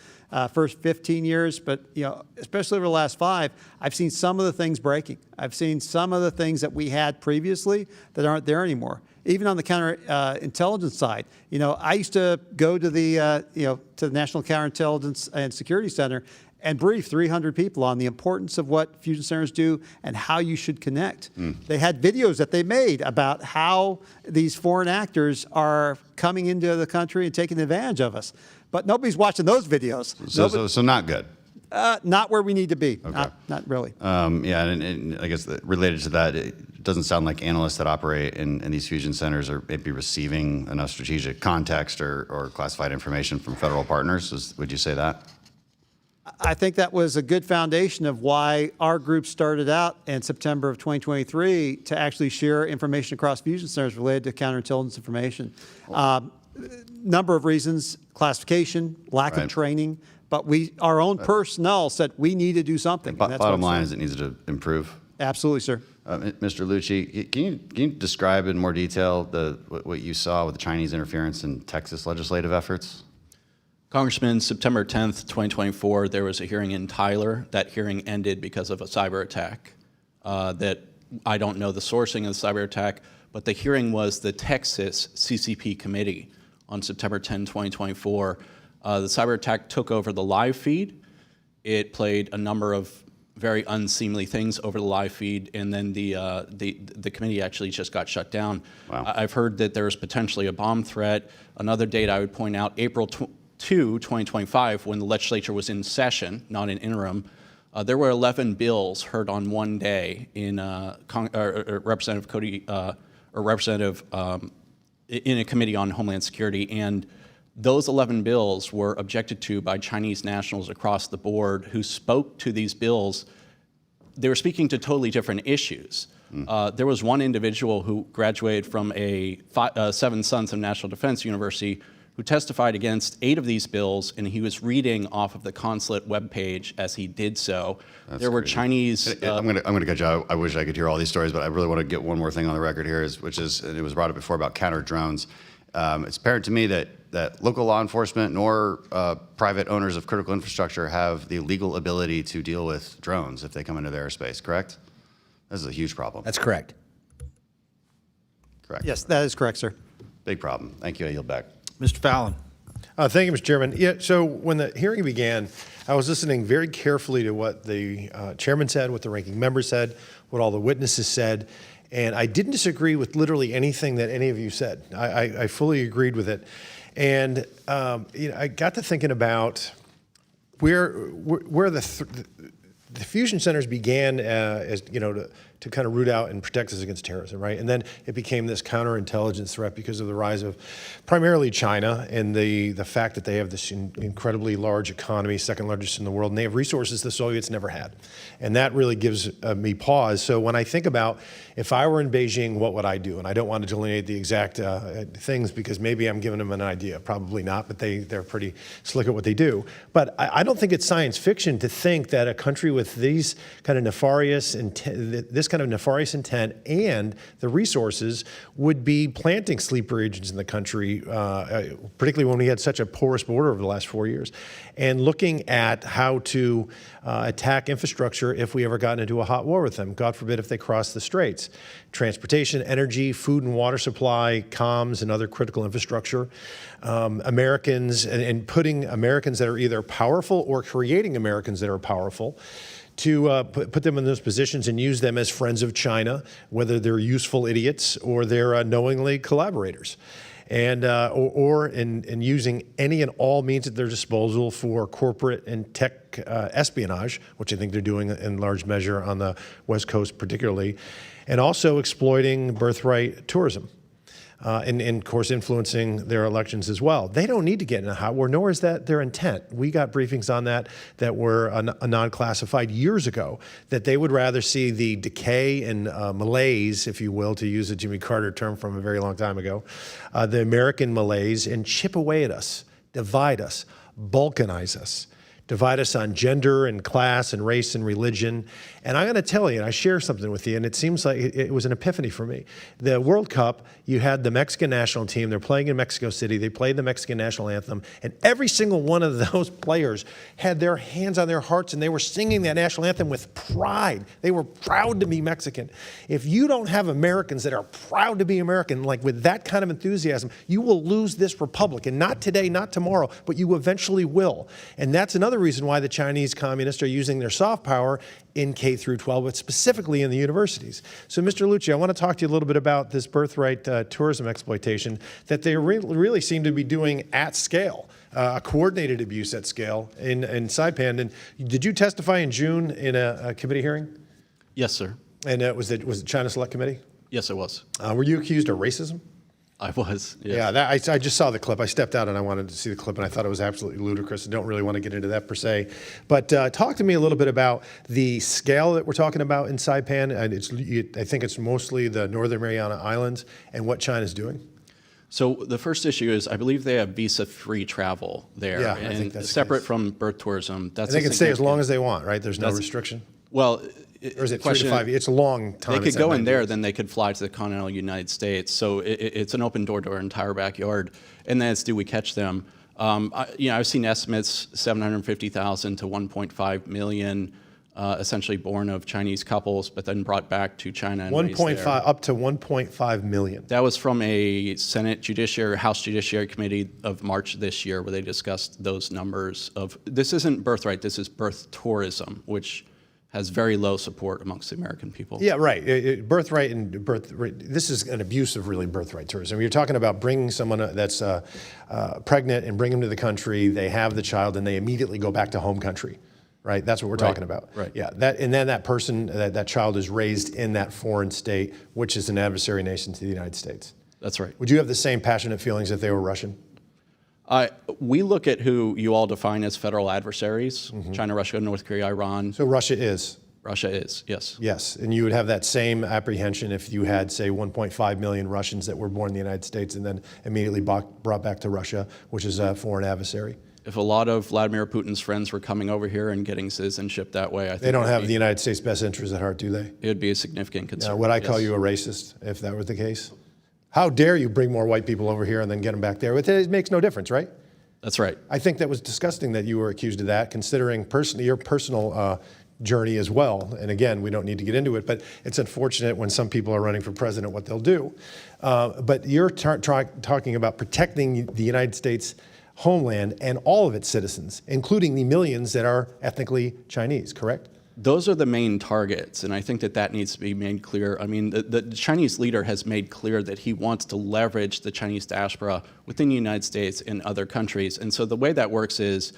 first 15 years, but especially over the last 5, I've seen some of the things breaking. I've seen some of the things that we had previously that aren't there anymore. Even on the counterintelligence side, I used to go to the to the National Counterintelligence and Security Center and brief 300 people on the importance of what fusion centers do and how you should connect. They had videos that they made about how these foreign actors are coming into the country and taking advantage of us. But nobody's watching those videos. So not good. Not where we need to be. Okay. Not really. And I guess related to that, it doesn't sound like analysts that operate in these fusion centers are maybe receiving enough strategic context or classified information from federal partners. Would you say that? I think that was a good foundation of why our group started out in September of 2023 to actually share information across fusion centers related to counterintelligence information. Number of reasons: classification, lack of training. But our own personnel said we need to do something. Bottom line is it needs to improve. Absolutely, sir. Mr. Lucci, can you describe in more detail what you saw with the Chinese interference in Texas legislative efforts? Congressman, September 10th, 2024, there was a hearing in Tyler. That hearing ended because of a cyber attack. That I don't know the sourcing of the cyber attack, but the hearing was the Texas CCP committee on September 10, 2024. The cyber attack took over the live feed. It played a number of very unseemly things over the live feed, and then the committee actually just got shut down. Wow. I've heard that there is potentially a bomb threat. Another date I would point out, April 2, 2025, when the legislature was in session, not in interim, there were 11 bills heard on one day in Representative Cody or Representative in a committee on Homeland Security, and those 11 bills were objected to by Chinese nationals across the board who spoke to these bills. They were speaking to totally different issues. There was one individual who graduated from a Seven Sons of National Defense University who testified against 8 of these bills, and he was reading off of the consulate webpage as he did so. There were Chinese... I'm going to cut you out. I wish I could hear all these stories, but I really want to get one more thing on the record here, which is, and it was brought up before about counter drones. It's apparent to me that local law enforcement nor private owners of critical infrastructure have the legal ability to deal with drones if they come into their airspace, correct? This is a huge problem. That's correct. Correct. Yes, that is correct, sir. Big problem. Thank you. I yield back. Mr. Fallon. Thank you, Mr. Chairman. Yeah, so when the hearing began, I was listening very carefully to what the chairman said, what the ranking member said, what all the witnesses said, and I didn't disagree with literally anything that any of you said. I fully agreed with it. And I got to thinking about where the fusion centers began as, to kind of root out and protect us against terrorism, right? And then it became this counterintelligence threat because of the rise of primarily China and the fact that they have this incredibly large economy, second largest in the world, and they have resources the Soviets never had. And that really gives me pause. So when I think about if I were in Beijing, what would I do? And I don't want to delineate the exact things because maybe I'm giving them an idea. Probably not, but they're pretty slick at what they do. But I don't think it's science fiction to think that a country with these kind of nefarious intent and the resources would be planting sleeper agents in the country, particularly when we had such a porous border over the last 4 years, and looking at how to attack infrastructure if we ever got into a hot war with them. God forbid if they cross the straits. Transportation, energy, food and water supply, comms, and other critical infrastructure. Americans, and putting Americans that are either powerful or creating Americans that are powerful to put them in those positions and use them as friends of China, whether they're useful idiots or they're knowingly collaborators. And or in using any and all means at their disposal for corporate and tech espionage, which I think they're doing in large measure on the West Coast particularly, and also exploiting birthright tourism. And of course, influencing their elections as well. They don't need to get in a hot war, nor is that their intent. We got briefings on that were non-classified years ago, that they would rather see the decay and malaise, if you will, to use a Jimmy Carter term from a very long time ago, the American malaise, and chip away at us, divide us, balkanize us. Divide us on gender and class and race and religion. And I'm going to tell you, and I share something with you, and it seems like it was an epiphany for me. The World Cup, you had the Mexican national team. They're playing in Mexico City. They played the Mexican national anthem. And every single one of those players had their hands on their hearts, and they were singing that national anthem with pride. They were proud to be Mexican. If you don't have Americans that are proud to be American, like with that kind of enthusiasm, you will lose this republic. And not today, not tomorrow, but you eventually will. And that's another reason why the Chinese communists are using their soft power in K through 12, but specifically in the universities. So, Mr. Lucci, I want to talk to you a little bit about this birthright tourism exploitation that they really seem to be doing at scale, a coordinated abuse at scale in Saipan. And did you testify in June in a committee hearing? Yes, sir. And was it China Select Committee? Yes, it was. Were you accused of racism? I was, yes. Yeah, I just saw the clip. I stepped out and I wanted to see the clip, and I thought it was absolutely ludicrous. I don't really want to get into that per se. But talk to me a little bit about the scale that we're talking about in Saipan. And I think it's mostly the Northern Mariana Islands and what China's doing. So the first issue is I believe they have visa-free travel there. Yeah, and I think that's separate from birth tourism. That's they can stay as long as they want, right? There's no restriction? Well, or is it 3 to 5 years? It's a long time. They could go in there, then they could fly to the continental United States. So it's an open door to our entire backyard. And then it's, do we catch them? I've seen estimates 750,000 to 1.5 million, essentially born of Chinese couples, but then brought back to China. And 1.5 up to 1.5 million. That was from a Senate House Judiciary Committee of March this year, where they discussed those numbers of. This isn't birthright. This is birth tourism, which has very low support amongst the American people. Yeah, right. Birthright and this is an abuse of really birthright tourism. You're talking about bringing someone that's pregnant and bring them to the country, they have the child, and they immediately go back to home country, right? That's what we're talking about. Right. Yeah, and then that person, that child is raised in that foreign state, which is an adversary nation to the United States. That's right. Would you have the same passionate feelings if they were Russian? We look at who you all define as federal adversaries, China, Russia, North Korea, Iran. So Russia is? Russia is, yes. Yes, and you would have that same apprehension if you had, say, 1.5 million Russians that were born in the United States and then immediately brought back to Russia, which is a foreign adversary. If a lot of Vladimir Putin's friends were coming over here and getting citizenship that way, I think they don't have the United States' best interests at heart, do they? It would be a significant concern. Would I call you a racist if that were the case? How dare you bring more white people over here and then get them back there? It makes no difference, right? That's right. I think that was disgusting that you were accused of that, considering your personal journey as well. And again, we don't need to get into it, but it's unfortunate when some people are running for president what they'll do. But you're talking about protecting the United States homeland and all of its citizens, including the millions that are ethnically Chinese, correct? Those are the main targets, and I think that that needs to be made clear. I mean, the Chinese leader has made clear that he wants to leverage the Chinese diaspora within the United States and other countries. And so the way that works is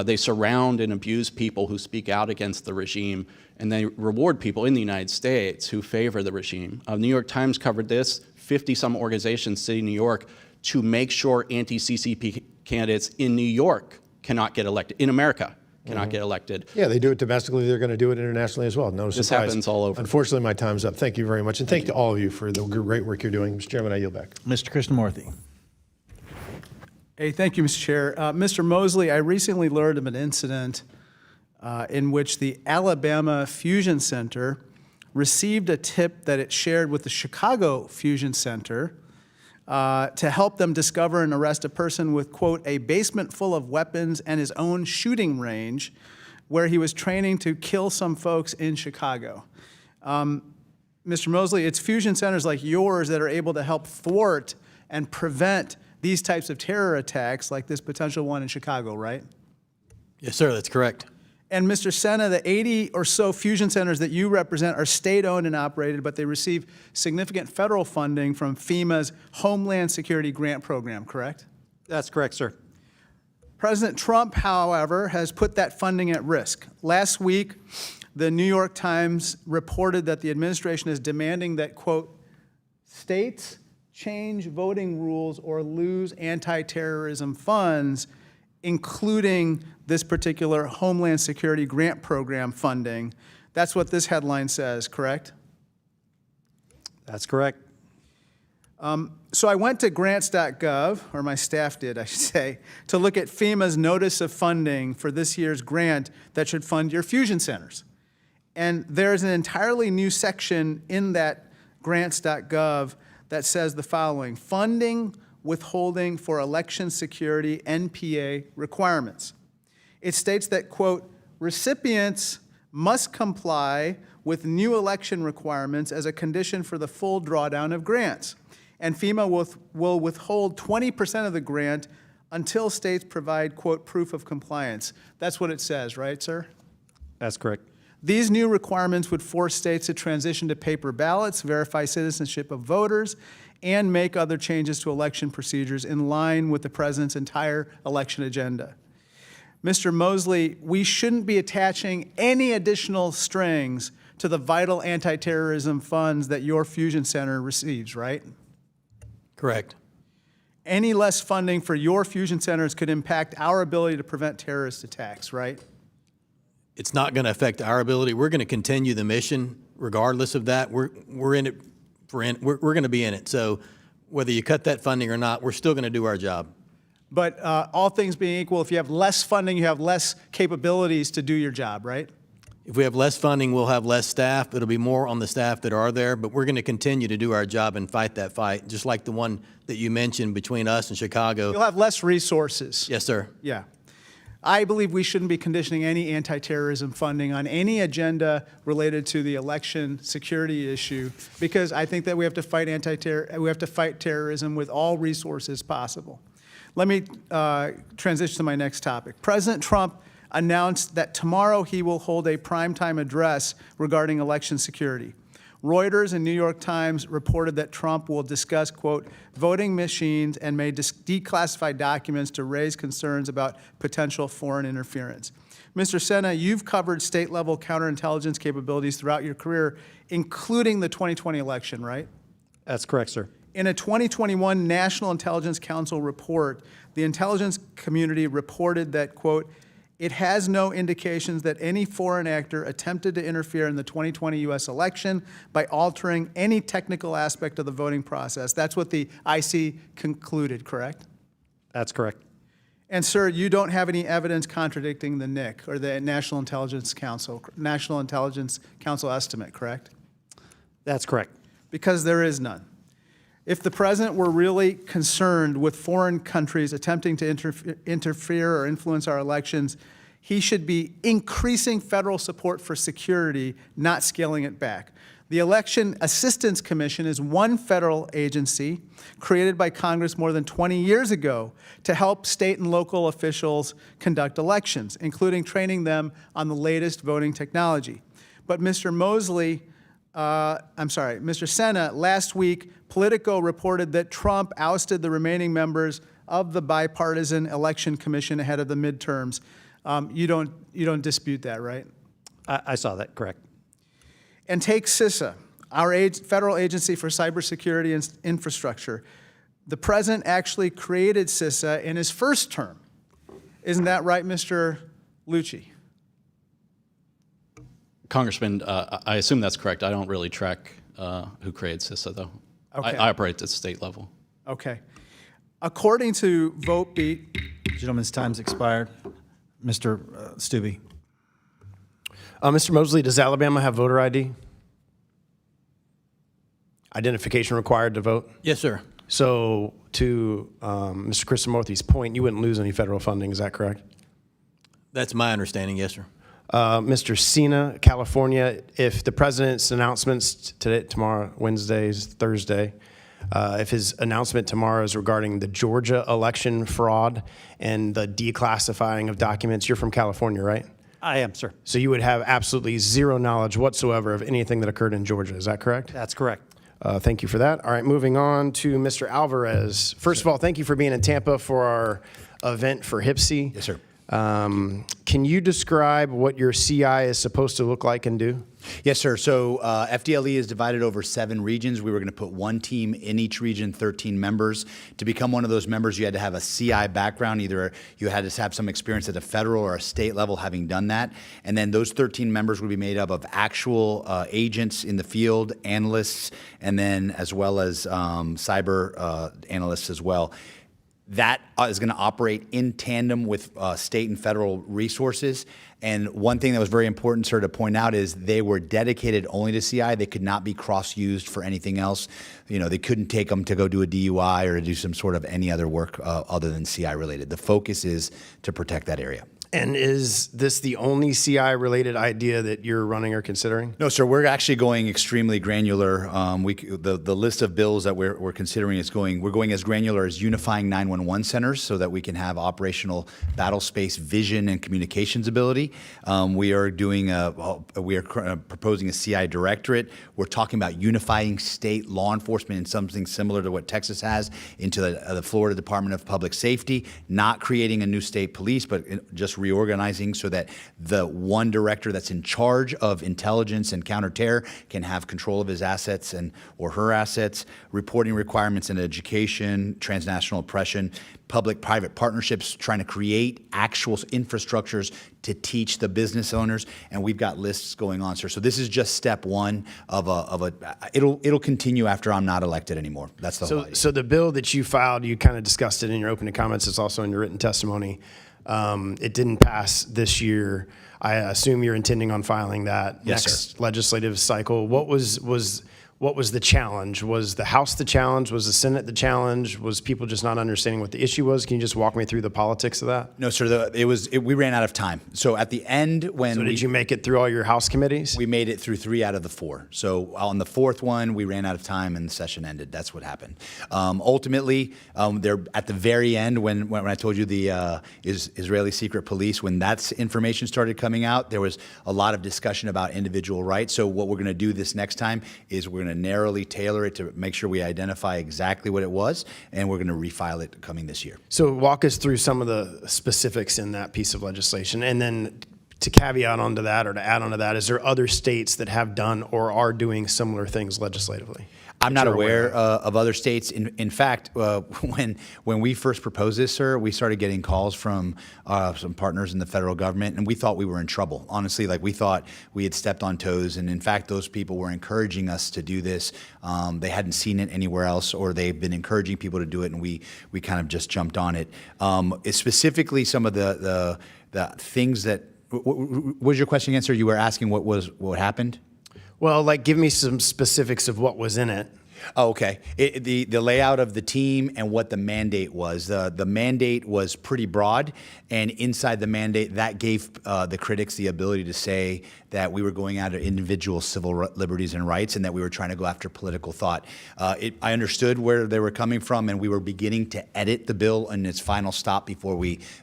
they surround and abuse people who speak out against the regime, and they reward people in the United States who favor the regime. New York Times covered this, 50-some organizations sitting in New York to make sure anti-CCP candidates in New York cannot get elected, in America. Cannot get elected. Yeah, they do it domestically. They're going to do it internationally as well. No surprise. This happens all over. Unfortunately, my time's up. Thank you very much. And thank you to all of you for the great work you're doing. Mr. Chairman, I yield back. Mr. Krishnamurthy. Hey, thank you, Mr. Chair. Mr. Mosley, I recently learned of an incident in which the Alabama Fusion Center received a tip that it shared with the Chicago Fusion Center to help them discover and arrest a person with, quote, a basement full of weapons and his own shooting range where he was training to kill some folks in Chicago. Mr. Mosley, it's fusion centers like yours that are able to help thwart and prevent these types of terror attacks like this potential one in Chicago, right? Yes, sir, that's correct. And Mr. Senna, the 80 or so fusion centers that you represent are state-owned and operated, but they receive significant federal funding from FEMA's Homeland Security Grant Program, correct? That's correct, sir. President Trump, however, has put that funding at risk. Last week, the New York Times reported that the administration is demanding that, quote, states change voting rules or lose anti-terrorism funds, including this particular Homeland Security Grant Program funding. That's what this headline says, correct? That's correct. So I went to grants.gov, or my staff did, I should say, to look at FEMA's notice of funding for this year's grant that should fund your fusion centers. And there's an entirely new section in that grants.gov that says the following: funding withholding for election security NPA requirements. It states that, quote, recipients must comply with new election requirements as a condition for the full drawdown of grants. And FEMA will withhold 20% of the grant until states provide, quote, proof of compliance. That's what it says, right, sir? That's correct. These new requirements would force states to transition to paper ballots, verify citizenship of voters, and make other changes to election procedures in line with the president's entire election agenda. Mr. Mosley, we shouldn't be attaching any additional strings to the vital anti-terrorism funds that your fusion center receives, right? Correct. Any less funding for your fusion centers could impact our ability to prevent terrorist attacks, right? It's not going to affect our ability. We're going to continue the mission regardless of that. We're in it. We're going to be in it. So whether you cut that funding or not, we're still going to do our job. But all things being equal, if you have less funding, you have less capabilities to do your job, right? If we have less funding, we'll have less staff. It'll be more on the staff that are there, but we're going to continue to do our job and fight that fight, just like the one that you mentioned between us and Chicago. You'll have less resources. Yes, sir. Yeah. I believe we shouldn't be conditioning any anti-terrorism funding on any agenda related to the election security issue, because I think that we have to fight terrorism with all resources possible. Let me transition to my next topic. President Trump announced that tomorrow he will hold a primetime address regarding election security. Reuters and New York Times reported that Trump will discuss, quote, voting machines and may declassify documents to raise concerns about potential foreign interference. Mr. Senna, you've covered state-level counterintelligence capabilities throughout your career, including the 2020 election, right? That's correct, sir. In a 2021 National Intelligence Council report, the intelligence community reported that, quote, it has no indications that any foreign actor attempted to interfere in the 2020 U.S. election by altering any technical aspect of the voting process. That's what the IC concluded, correct? That's correct. And, sir, you don't have any evidence contradicting the NIC, or the National Intelligence Council estimate, correct? That's correct. Because there is none. If the president were really concerned with foreign countries attempting to interfere or influence our elections, He should be increasing federal support for security, not scaling it back. The Election Assistance Commission is one federal agency created by Congress more than 20 years ago to help state and local officials conduct elections, including training them on the latest voting technology. But Mr. Senna, last week, Politico reported that Trump ousted the remaining members of the bipartisan election commission ahead of the midterms. You don't dispute that, right? I saw that, correct. And take CISA, our federal agency for cybersecurity and infrastructure. The president actually created CISA in his first term. Isn't that right, Mr. Lucci? Congressman, I assume that's correct. I don't really track who created CISA, though. Okay. I operate at the state level. Okay. According to VoteBeat, Gentleman's time's expired. Mr. Stubbe. Mr. Mosley, does Alabama have voter ID? Identification required to vote? Yes, sir. So to Mr. Krishnamurthy's point, you wouldn't lose any federal funding, is that correct? That's my understanding, yes, sir. Mr. Cena, California, if the president's announcements today, tomorrow, Wednesday's Thursday, if his announcement tomorrow is regarding the Georgia election fraud and the declassifying of documents, you're from California, right? I am, sir. So you would have absolutely zero knowledge whatsoever of anything that occurred in Georgia, is that correct? That's correct. Thank you for that. All right, moving on to Mr. Alvarez. First of all, thank you for being in Tampa for our event for HPSCI. Yes, sir. Can you describe what your CI is supposed to look like and do? Yes, sir. So FDLE is divided over 7 regions. We were going to put one team in each region, 13 members. To become one of those members, you had to have a CI background. Either you had to have some experience at a federal or a state level having done that. And then those 13 members would be made up of actual agents in the field, analysts, and then as well as cyber analysts as well. That is going to operate in tandem with state and federal resources. And one thing that was very important, sir, to point out is they were dedicated only to CI. They could not be cross-used for anything else. You know, they couldn't take them to go do a DUI or to do some sort of any other work other than CI related. The focus is to protect that area. And is this the only CI-related idea that you're running or considering? No, sir. We're actually going extremely granular. The list of bills that we're considering is we're going as granular as unifying 911 centers so that we can have operational battle space vision and communications ability. We are proposing a CI directorate. We're talking about unifying state law enforcement in something similar to what Texas has into the Florida Department of Public Safety, not creating a new state police, but just reorganizing so that the one director that's in charge of intelligence and counterterror can have control of his assets or her assets, reporting requirements in education, transnational oppression, public-private partnerships, trying to create actual infrastructures to teach the business owners, and we've got lists going on, sir. So this is just step one it'll continue after I'm not elected anymore. That's the whole idea. So the bill that you filed, you kind of discussed it in your opening comments. It's also in your written testimony. It didn't pass this year. I assume you're intending on filing that next legislative cycle. What was the challenge? Was the House the challenge? Was the Senate the challenge? Was people just not understanding what the issue was? Can you just walk me through the politics of that? No, sir. We ran out of time. So at the end, did you make it through all your House committees? We made it through 3 out of the 4. So on the 4th one, we ran out of time and the session ended. That's what happened. Ultimately, there at the very end, when I told you the Israeli secret police, when that information started coming out, there was a lot of discussion about individual rights. So what we're going to do this next time is we're going to narrowly tailor it to make sure we identify exactly what it was, and we're going to refile it coming this year. So walk us through some of the specifics in that piece of legislation, and then to caveat onto that or to add onto that, is there other states that have done or are doing similar things legislatively? I'm not aware of other states. In fact, when we first proposed this, sir, we started getting calls from some partners in the federal government, and we thought we were in trouble. Honestly, we thought we had stepped on toes, and in fact, those people were encouraging us to do this. They hadn't seen it anywhere else, or they've been encouraging people to do it, and we kind of just jumped on it. Specifically, some of the things that what was your question again, sir? You were asking what happened? Well, give me some specifics of what was in it. Oh, okay. The layout of the team and what the mandate was. The mandate was pretty broad, and inside the mandate, that gave the critics the ability to say that we were going after individual civil liberties and rights, and that we were trying to go after political thought. I understood where they were coming from, and we were beginning to edit the bill in its final stop before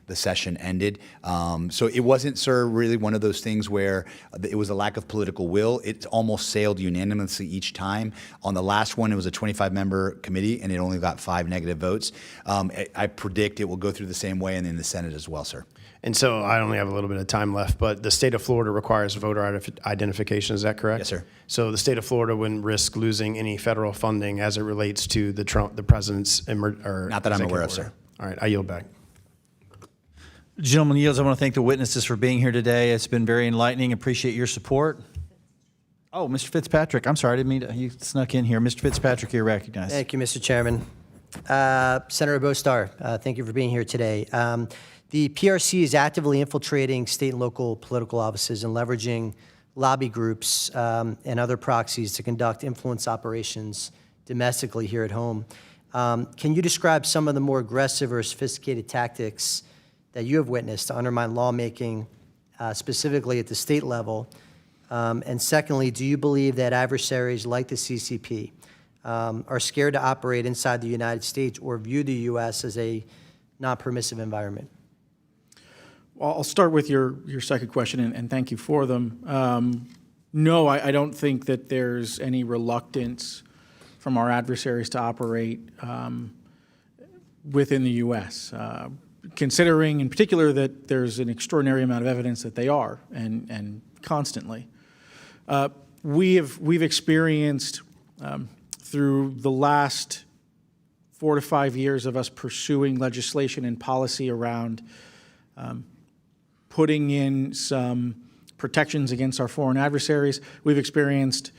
the session ended. So it wasn't, sir, really one of those things where it was a lack of political will. It almost sailed unanimously each time. On the last one, it was a 25-member committee, and it only got 5 negative votes. I predict it will go through the same way in the Senate as well, sir. And so I only have a little bit of time left, but the state of Florida requires voter identification. Is that correct? Yes, sir. So the state of Florida wouldn't risk losing any federal funding as it relates to the president's Not that I'm aware of, sir. All right, I yield back. Gentlemen, yields, I want to thank the witnesses for being here today. It's been very enlightening. Appreciate your support. Oh, Mr. Fitzpatrick, I'm sorry, I didn't mean to, you snuck in here. Mr. Fitzpatrick, you're recognized. Thank you, Mr. Chairman. Senator Bostar, thank you for being here today. The PRC is actively infiltrating state and local political offices and leveraging lobby groups and other proxies to conduct influence operations domestically here at home. Can you describe some of the more aggressive or sophisticated tactics that you have witnessed to undermine lawmaking, specifically at the state level? And secondly, do you believe that adversaries like the CCP are scared to operate inside the United States or view the U.S. as a non-permissive environment? Well, I'll start with your second question, and thank you for them. No, I don't think that there's any reluctance from our adversaries to operate within the U.S., considering in particular that there's an extraordinary amount of evidence that they are, and constantly. We've experienced through the last 4 to 5 years of us pursuing legislation and policy around putting in some protections against our foreign adversaries. We've experienced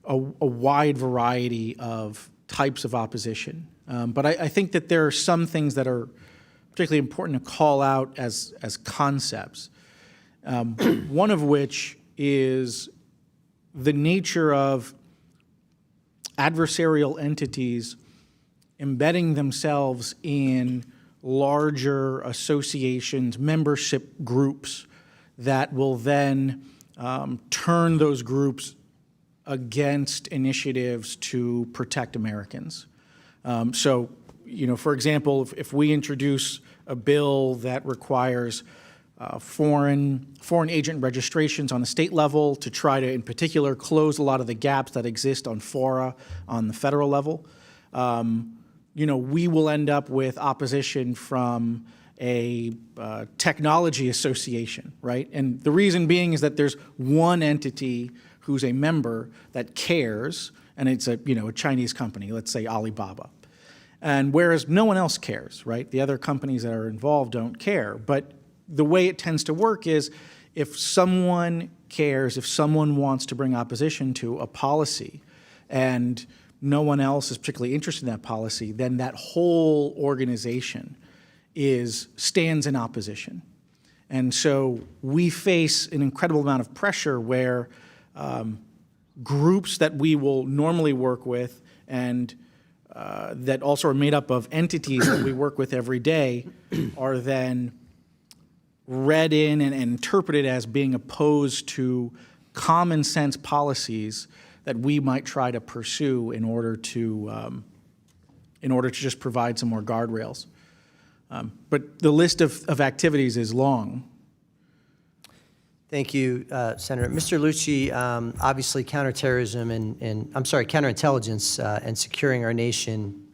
a wide variety of types of opposition. But I think that there are some things that are particularly important to call out as concepts. One of which is the nature of adversarial entities embedding themselves in larger associations, membership groups that will then turn those groups against initiatives to protect Americans. So, for example, if we introduce a bill that requires foreign agent registrations on the state level to try to, in particular, close a lot of the gaps that exist on FORA on the federal level, we will end up with opposition from a technology association, right? And the reason being is that there's one entity who's a member that cares, and it's a Chinese company, let's say Alibaba. And whereas no one else cares, right? The other companies that are involved don't care. But the way it tends to work is if someone cares, if someone wants to bring opposition to a policy and no one else is particularly interested in that policy, then that whole organization stands in opposition. And so we face an incredible amount of pressure where groups that we will normally work with and that also are made up of entities that we work with every day are then read in and interpreted as being opposed to common sense policies that we might try to pursue in order to just provide some more guardrails. But the list of activities is long. Thank you, Senator. Mr. Lucci, obviously counterintelligence and securing our nation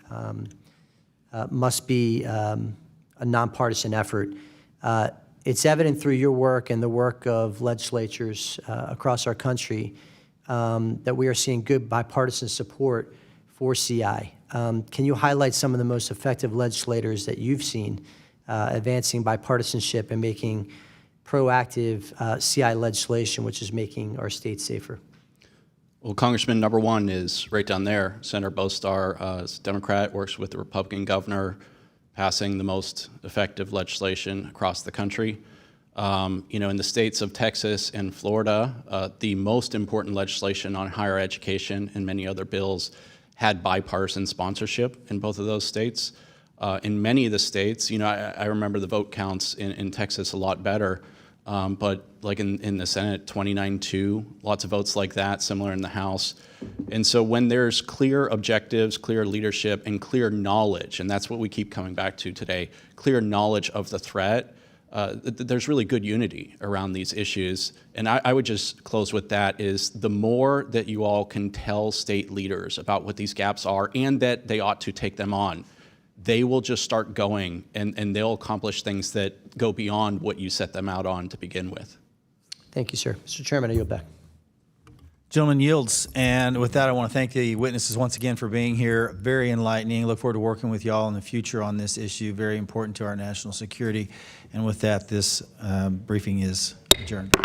must be a nonpartisan effort. It's evident through your work and the work of legislatures across our country that we are seeing good bipartisan support for CI. Can you highlight some of the most effective legislators that you've seen advancing bipartisanship and making proactive CI legislation, which is making our state safer? Well, Congressman number one is right down there. Senator Bostar is a Democrat, works with the Republican governor, passing the most effective legislation across the country. In the states of Texas and Florida, the most important legislation on higher education and many other bills had bipartisan sponsorship in both of those states. In many of the states, I remember the vote counts in Texas a lot better, but like in the Senate, 29-2, lots of votes like that, similar in the House. And so when there's clear objectives, clear leadership, and clear knowledge, and that's what we keep coming back to today, clear knowledge of the threat, there's really good unity around these issues. And I would just close with that is the more that you all can tell state leaders about what these gaps are and that they ought to take them on, they will just start going and they'll accomplish things that go beyond what you set them out on to begin with. Thank you, sir. Mr. Chairman, I yield back. Gentlemen yields. And with that, I want to thank the witnesses once again for being here. Very enlightening. Look forward to working with y'all in the future on this issue. Very important to our national security. And with that, this briefing is adjourned.